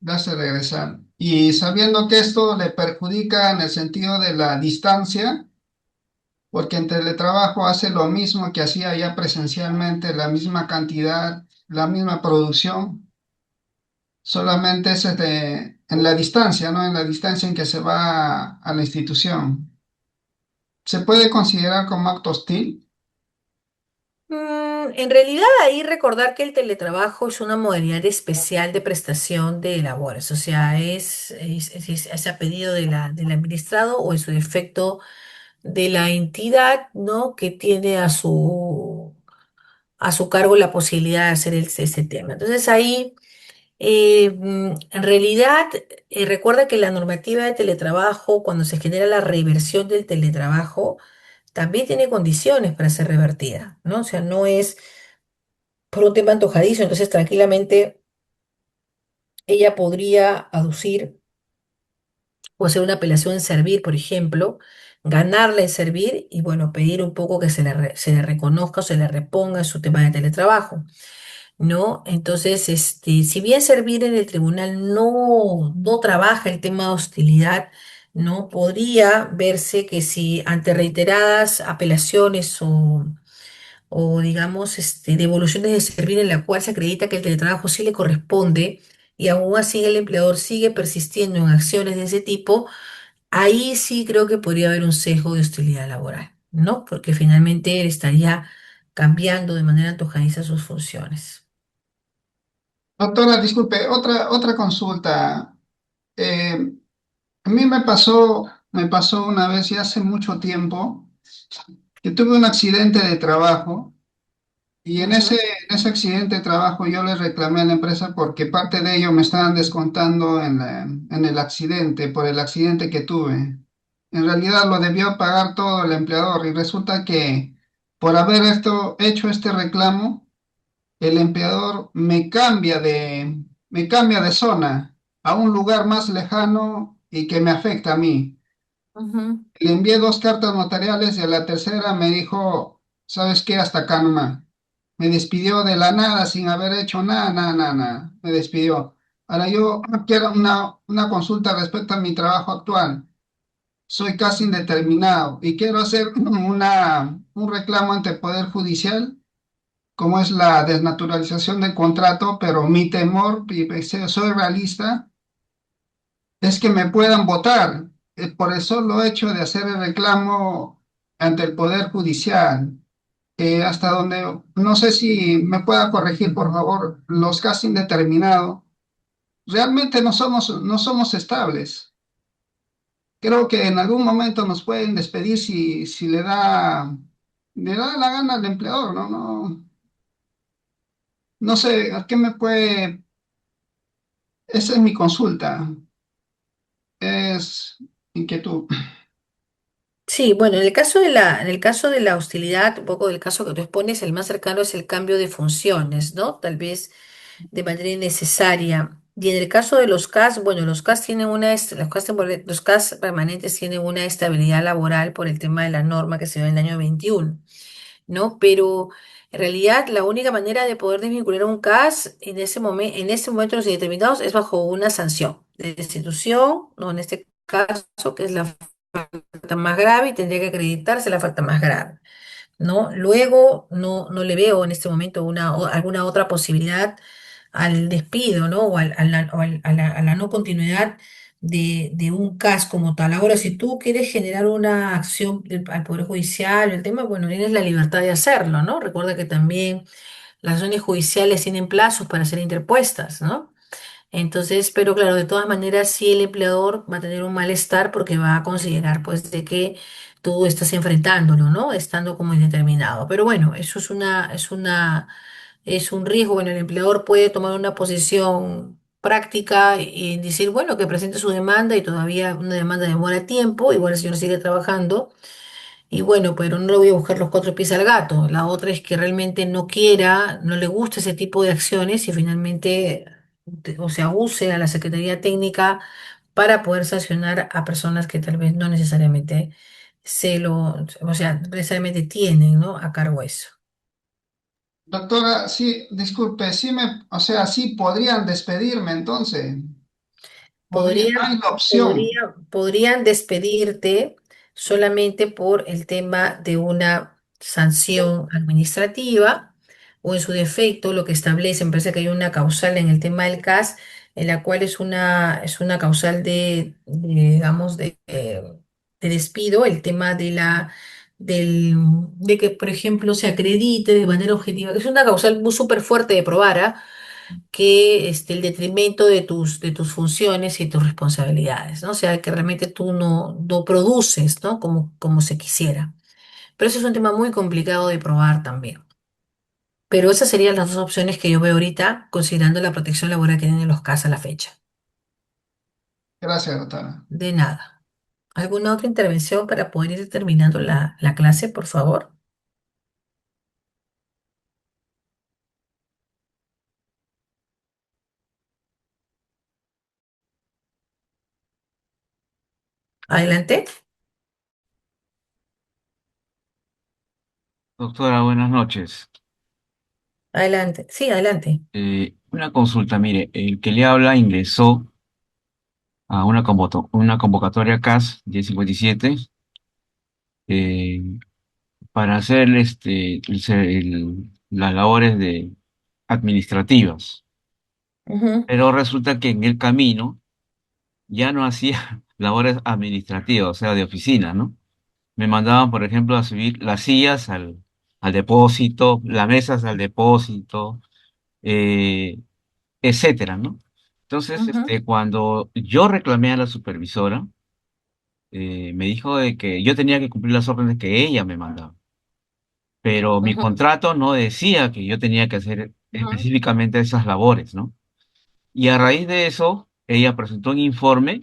ya se regresar. Y sabiendo que esto le perjudica en el sentido de la distancia, porque en teletrabajo hace lo mismo que hacía ya presencialmente, la misma cantidad, la misma producción. Solamente es en la distancia, ¿no? En la distancia en que se va a la institución. ¿Se puede considerar como acto hostil? En realidad, ahí recordar que el teletrabajo es una modalidad especial de prestación de labores, o sea, es a pedido del administrado o en su defecto de la entidad, ¿no? Que tiene a su cargo la posibilidad de hacer este tema. Entonces ahí, en realidad, recuerda que la normativa de teletrabajo, cuando se genera la reversión del teletrabajo, también tiene condiciones para ser revertida, ¿no? O sea, no es por un tema antojadizo, entonces tranquilamente ella podría aducir o hacer una apelación en servir, por ejemplo, ganarla en servir y bueno, pedir un poco que se le reconozca o se le reponga su tema de teletrabajo, ¿no? Entonces, si bien servir en el tribunal no trabaja el tema de hostilidad, ¿no? Podría verse que si ante reiteradas apelaciones o digamos, devoluciones de servir en la cual se acredita que el teletrabajo sí le corresponde y aún así el empleador sigue persistiendo en acciones de ese tipo, ahí sí creo que podría haber un sesgo de hostilidad laboral, ¿no? Porque finalmente él estaría cambiando de manera antojadiza sus funciones. Doctora, disculpe, otra consulta. Eh, a mí me pasó una vez y hace mucho tiempo que tuve un accidente de trabajo y Ujú, en ese accidente de trabajo yo le reclamé a la empresa porque parte de ello me estaban descontando en el accidente, por el accidente que tuve. En realidad lo debió pagar todo el empleador y resulta que por haber hecho este reclamo, el empleador me cambia de zona a un lugar más lejano y que me afecta a mí. ujú, Le envié dos cartas notariales y a la tercera me dijo, ¿sabes qué? Hasta acá nomás. Me despidió de la nada sin haber hecho nada, nada, nada, nada. Me despidió. Ahora yo quiero una consulta respecto a mi trabajo actual. Soy casi indeterminado y quiero hacer un reclamo ante el Poder Judicial, como es la desnaturalización del contrato, pero mi temor, y soy realista, es que me puedan votar por el solo hecho de hacer el reclamo ante el Poder Judicial. Hasta donde, no sé si me pueda corregir, por favor, los casi indeterminados, realmente no somos estables. Creo que en algún momento nos pueden despedir si le da la gana al empleador, ¿no? No, no sé, ¿a qué me puede? Esa es mi consulta, es inquietud. sí, bueno, en el caso de la hostilidad, un poco del caso que tú expones, el más cercano es el cambio de funciones, ¿no? Tal vez de manera innecesaria. Y en el caso de los CAS, bueno, los CAS permanentes tienen una estabilidad laboral por el tema de la norma que se dio en el año 21, ¿no? Pero en realidad la única manera de poder desvincular a un CAS en ese momento los indeterminados es bajo una sanción de destitución, ¿no? En este caso, que es la falta más grave y tendría que acreditarse la falta más grave, ¿no? Luego no le veo en este momento alguna otra posibilidad al despido, ¿no? O a la no continuidad de un caso como tal. Ahora, si tú quieres generar una acción al Poder Judicial, el tema, bueno, tienes la libertad de hacerlo, ¿no? Recuerda que también las acciones judiciales tienen plazos para ser interpuestas, ¿no? Entonces, pero claro, de todas maneras, sí el empleador va a tener un malestar porque va a considerar, pues, de que tú estás enfrentándolo, ¿no? Estando como indeterminado. Pero bueno, eso es un riesgo. Bueno, el empleador puede tomar una posición práctica y decir, bueno, que presente su demanda y todavía una demanda demora tiempo, igual el señor sigue trabajando. Y bueno, pero no le voy a buscar los cuatro pies al gato. La otra es que realmente no quiera, no le guste ese tipo de acciones y finalmente, o sea, use a la Secretaría Técnica para poder sancionar a personas que tal vez no necesariamente o sea, no necesariamente tienen, ¿no? A cargo eso. Doctora, sí, disculpe, o sea, sí podrían despedirme entonces. Hay Podrían, la opción. podrían despedirte solamente por el tema de una sanción administrativa o en su defecto lo que establece, me parece que hay una causal en el tema del CAS, en la cual es una causal digamos, de despido, el tema de que, por ejemplo, se acredite de manera objetiva, que es una causal muy súper fuerte de probar, ¿ah? Que el detrimento de tus funciones y tus responsabilidades, ¿no? O sea, que realmente tú no produces, ¿no? Como se quisiera. Pero eso es un tema muy complicado de probar también. Pero esas serían las dos opciones que yo veo ahorita, considerando la protección laboral que tienen los CAS a la fecha. Gracias, doctora. De nada. ¿Alguna otra intervención para poder ir terminando la clase, por favor? Adelante. Doctora, buenas noches. Adelante. Sí, adelante. Una consulta, mire, el que le habla ingresó a una convocatoria CAS 1057 eh, para hacer las labores administrativas. Ujú, Pero resulta que en el camino ya no hacía labores administrativas, o sea, de oficina, ¿no? Me mandaban, por ejemplo, a subir las sillas al depósito, las mesas al depósito, eh, etcétera, ¿no? Entonces, ujú, cuando yo reclamé a la supervisora, me dijo de que yo tenía que cumplir las órdenes que ella me mandaba, pero mi ujú, contrato no decía que yo tenía que hacer ujú, específicamente esas labores, ¿no? Y a raíz de eso, ella presentó un informe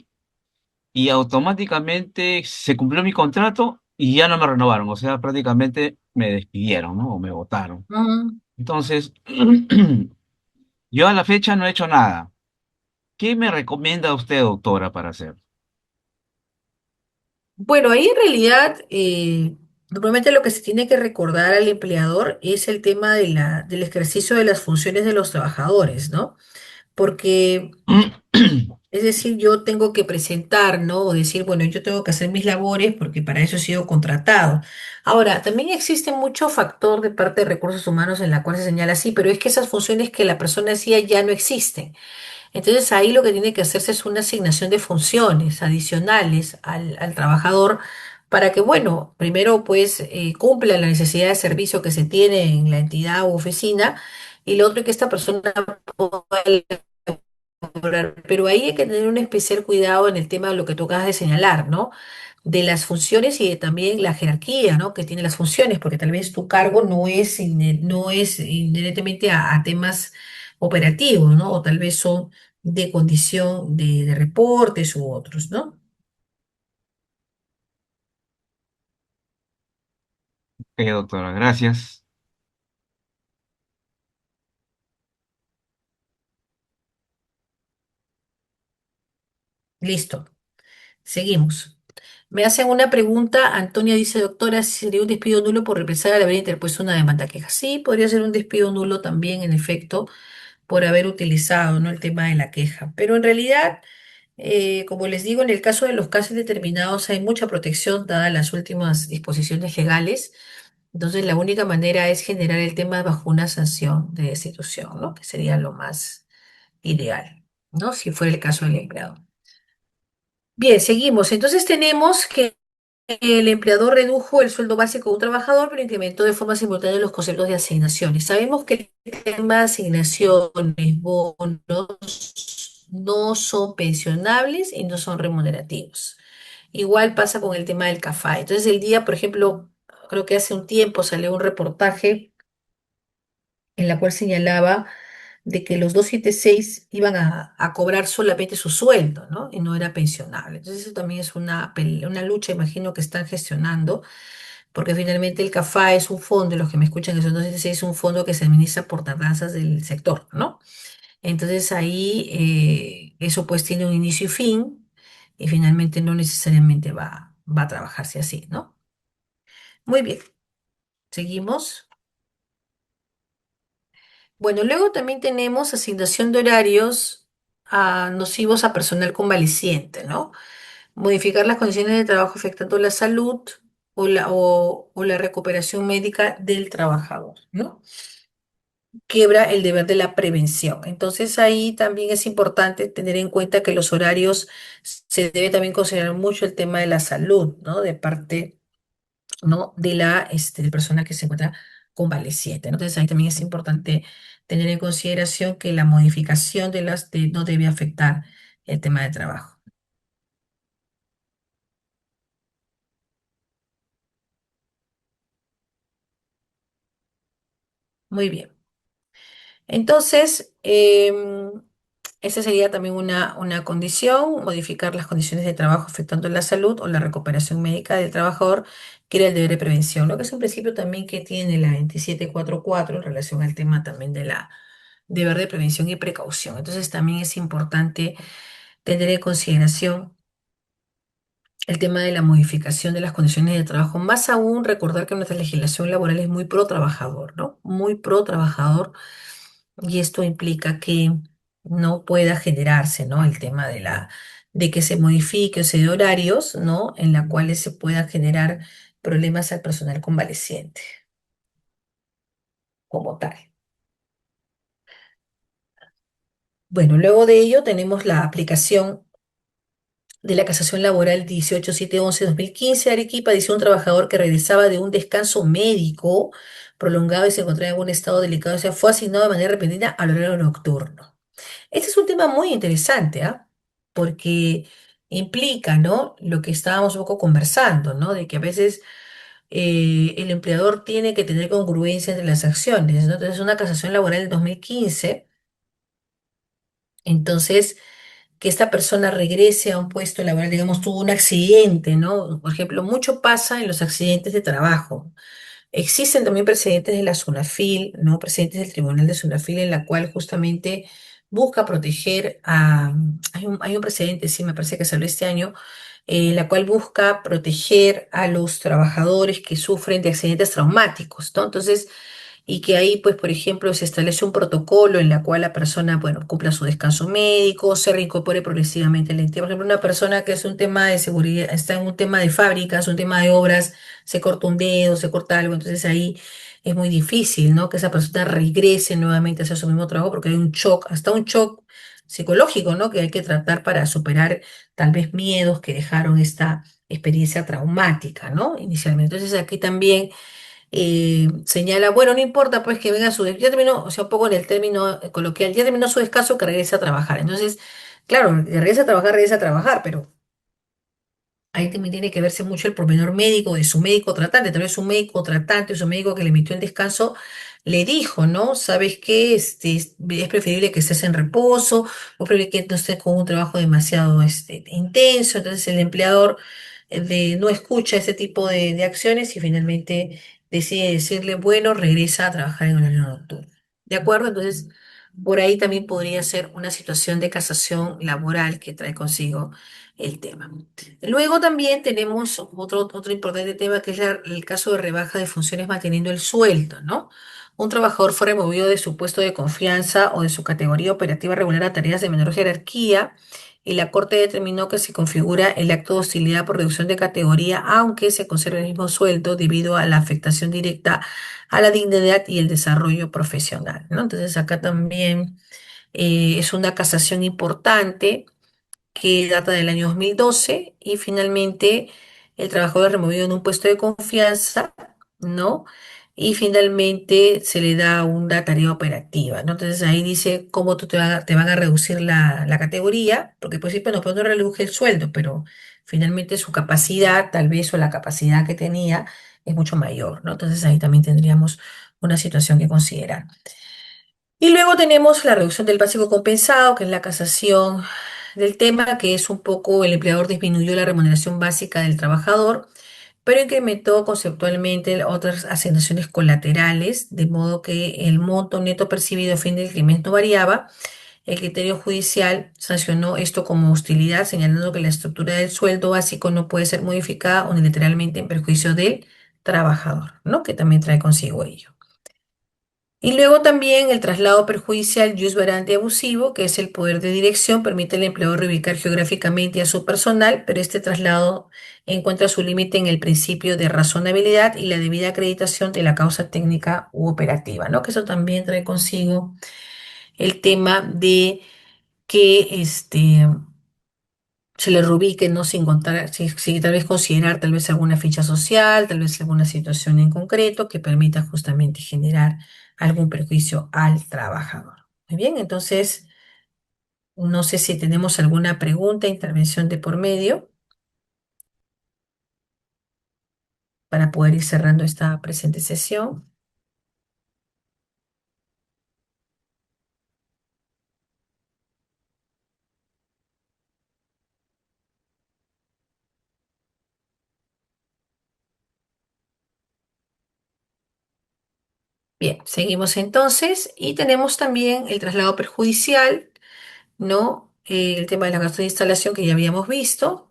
y automáticamente se cumplió mi contrato y ya no me renovaron, o sea, prácticamente me despidieron, ¿no? O me votaron. ujú. Entonces, yo a la fecha no he hecho nada. ¿Qué me recomienda usted, doctora, para hacer? Bueno, ahí en realidad, normalmente lo que se tiene que recordar al empleador es el tema del ejercicio de las funciones de los trabajadores, ¿no? Porque, es decir, yo tengo que presentar, ¿no? O decir, bueno, yo tengo que hacer mis labores porque para eso he sido contratado. Ahora, también existe mucho factor de parte de recursos humanos en la cual se señala así, pero es que esas funciones que la persona hacía ya no existen. Entonces ahí lo que tiene que hacerse es una asignación de funciones adicionales al trabajador para que, bueno, primero pues cumpla la necesidad de servicio que se tiene en la entidad u oficina y lo otro es que esta persona pueda elaborar. Pero ahí hay que tener un especial cuidado en el tema de lo que tú acabas de señalar, ¿no? De las funciones y de también la jerarquía, ¿no? Que tiene las funciones, porque tal vez tu cargo no es inherentemente a temas operativos, ¿no? O tal vez son de condición de reportes u otros, ¿no? Ok, doctora, gracias. Listo, seguimos. Me hacen una pregunta, Antonia dice, doctora, si sería un despido nulo por represar al haber interpuesto una demanda queja. Sí, podría ser un despido nulo también, en efecto, por haber utilizado, ¿no? El tema de la queja. Pero en realidad, como les digo, en el caso de los casos determinados hay mucha protección dadas las últimas disposiciones legales. Entonces, la única manera es generar el tema bajo una sanción de destitución, ¿no? Que sería lo más ideal, ¿no? Si fuera el caso del empleado. Bien, seguimos. Entonces tenemos que el empleador redujo el sueldo básico de un trabajador, pero incrementó de forma simultánea los conceptos de asignaciones. Sabemos que el tema de asignaciones, bonos, no son pensionables y no son remunerativos. Igual pasa con el tema del CAFAE. Entonces, el día, por ejemplo, creo que hace un tiempo salió un reportaje en la cual señalaba de que los 276 iban a cobrar solamente su sueldo, ¿no? Y no era pensionable. Entonces, eso también es una lucha, imagino, que están gestionando, porque finalmente el CAFA es un fondo, los que me escuchan, que son 276, es un fondo que se administra por tardanzas del sector, ¿no? Entonces, ahí eso pues tiene un inicio y fin, y finalmente no necesariamente va a trabajarse así, ¿no? Muy bien, seguimos. Bueno, luego también tenemos asignación de horarios nocivos a personal convaleciente, ¿no? Modificar las condiciones de trabajo afectando la salud o la recuperación médica del trabajador, ¿no? Quiebra el deber de la prevención. Entonces ahí también es importante tener en cuenta que los horarios se debe también considerar mucho el tema de la salud, ¿no? De parte, ¿no? De de persona que se encuentra convaleciente, ¿no? Entonces ahí también es importante tener en consideración que la modificación no debe afectar el tema de trabajo. Muy bien. Entonces, esa sería también una condición, modificar las condiciones de trabajo afectando la salud o la recuperación médica del trabajador, que era el deber de prevención, lo que es un principio también que tiene la 2744 en relación al tema también de la deber de prevención y precaución. Entonces, también es importante tener en consideración el tema de la modificación de las condiciones de trabajo. Más aún, recordar que nuestra legislación laboral es muy pro trabajador, ¿no? Muy pro trabajador y esto implica que no pueda generarse, ¿no? El tema de que se modifique o se dé horarios, ¿no? En la cuales se puedan generar problemas al personal convaleciente como tal. Bueno, luego de ello tenemos la aplicación de la casación laboral 18711-2015 de Arequipa. Dice un trabajador que regresaba de un descanso médico prolongado y se encontraba en un estado delicado, o sea, fue asignado de manera repentina al horario nocturno. Este es un tema muy interesante, ¿ah? Porque implica, ¿no? Lo que estábamos un poco conversando, ¿no? De que a veces el empleador tiene que tener congruencia entre las acciones, ¿no? Entonces, una casación laboral del 2015, entonces, que esta persona regrese a un puesto laboral, digamos, tuvo un accidente, ¿no? Por ejemplo, mucho pasa en los accidentes de trabajo. Existen también precedentes de la SUNAFIL, ¿no? Precedentes del Tribunal de SUNAFIL en la cual justamente busca proteger a... hay un precedente, sí, me parece que salió este año, la cual busca proteger a los trabajadores que sufren de accidentes traumáticos, ¿no? Entonces, y que ahí, pues, por ejemplo, se establece un protocolo en la cual la persona, bueno, cumpla su descanso médico, se reincorpore progresivamente al ente. Por ejemplo, una persona que es un tema de seguridad, está en un tema de fábricas, un tema de obras, se corta un dedo, se corta algo, entonces ahí es muy difícil, ¿no? Que esa persona regrese nuevamente hacia su mismo trabajo porque hay un shock, hasta un shock psicológico, ¿no? Que hay que tratar para superar tal vez miedos que dejaron esta experiencia traumática, ¿no? Inicialmente. Entonces aquí también señala, bueno, no importa pues que venga ya terminó, o sea, un poco en el término coloquial, ya terminó su descanso, que regrese a trabajar. Entonces, claro, regresa a trabajar, pero ahí también tiene que verse mucho el pormenor médico de su médico tratante. Tal vez su médico tratante, su médico que le emitió el descanso, le dijo, ¿no? ¿Sabes qué? Es preferible que estés en reposo, o preferible que no estés con un trabajo demasiado intenso. Entonces el empleador no escucha ese tipo de acciones y finalmente decide decirle, bueno, regresa a trabajar en horario nocturno. ¿De acuerdo? Entonces, por ahí también podría ser una situación de casación laboral que trae consigo el tema. Luego también tenemos otro importante tema que es el caso de rebaja de funciones manteniendo el sueldo, ¿no? Un trabajador fue removido de su puesto de confianza o de su categoría operativa regular a tareas de menor jerarquía y la Corte determinó que se configura el acto de hostilidad por reducción de categoría, aunque se conserve el mismo sueldo debido a la afectación directa a la dignidad y el desarrollo profesional, ¿no? Entonces acá también es una casación importante que data del año 2012 y finalmente el trabajador es removido en un puesto de confianza, ¿no? Y finalmente se le da una tarea operativa, ¿no? Entonces ahí dice cómo te van a reducir la categoría, porque pues sí, pues no reduje el sueldo, pero finalmente su capacidad, tal vez, o la capacidad que tenía es mucho mayor, ¿no? Entonces ahí también tendríamos una situación que considerar. Y luego tenemos la reducción del básico compensado, que es la casación del tema, que es un poco el empleador disminuyó la remuneración básica del trabajador, pero incrementó conceptualmente otras asignaciones colaterales, de modo que el monto neto percibido a fin del trimestre no variaba. El criterio judicial sancionó esto como hostilidad, señalando que la estructura del sueldo básico no puede ser modificada unilateralmente en perjuicio del trabajador, ¿no? Que también trae consigo ello. Y luego también el traslado perjudicial jus varante abusivo, que es el poder de dirección, permite al empleador reubicar geográficamente a su personal, pero este traslado encuentra su límite en el principio de razonabilidad y la debida acreditación de la causa técnica u operativa, ¿no? Que eso también trae consigo el tema de que se le reubique, ¿no? Sin contar, si tal vez considerar tal vez alguna ficha social, tal vez alguna situación en concreto que permita justamente generar algún perjuicio al trabajador. Muy bien, entonces, no sé si tenemos alguna pregunta, intervención de por medio para poder ir cerrando esta presente sesión. Bien, seguimos entonces y tenemos también el traslado perjudicial, ¿no? El tema de la gasto de instalación que ya habíamos visto.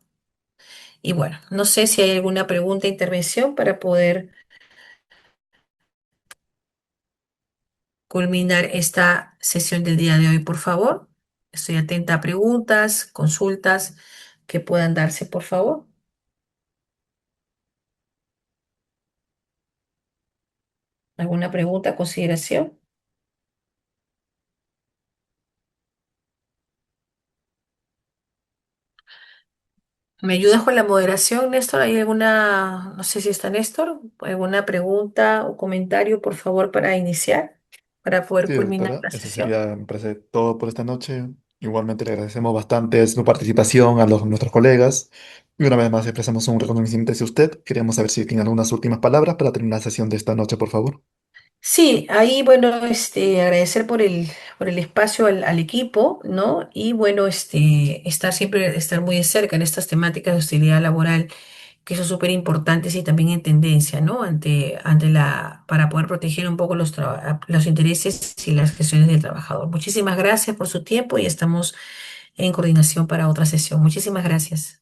Y bueno, no sé si hay alguna pregunta, intervención para poder culminar esta sesión del día de hoy, por favor. Estoy atenta a preguntas, consultas que puedan darse, por favor. ¿Alguna pregunta, consideración? ¿Me ayudas con la moderación, Néstor? ¿Hay alguna, no sé si está Néstor, alguna pregunta o comentario, por favor, para iniciar, para poder Sí, culminar doctora, la eso sesión? sería, me parece todo por esta noche. Igualmente le agradecemos bastante su participación a nuestros colegas. Y una vez más expresamos un reconocimiento hacia usted. Queríamos saber si tiene algunas últimas palabras para terminar la sesión de esta noche, por favor. Sí, ahí, bueno, agradecer por el espacio al equipo, ¿no? Y bueno, estar muy de cerca en estas temáticas de hostilidad laboral, que son súper importantes y también en tendencia, ¿no? Para poder proteger un poco los intereses y las gestiones del trabajador. Muchísimas gracias por su tiempo y estamos en coordinación para otra sesión. Muchísimas gracias.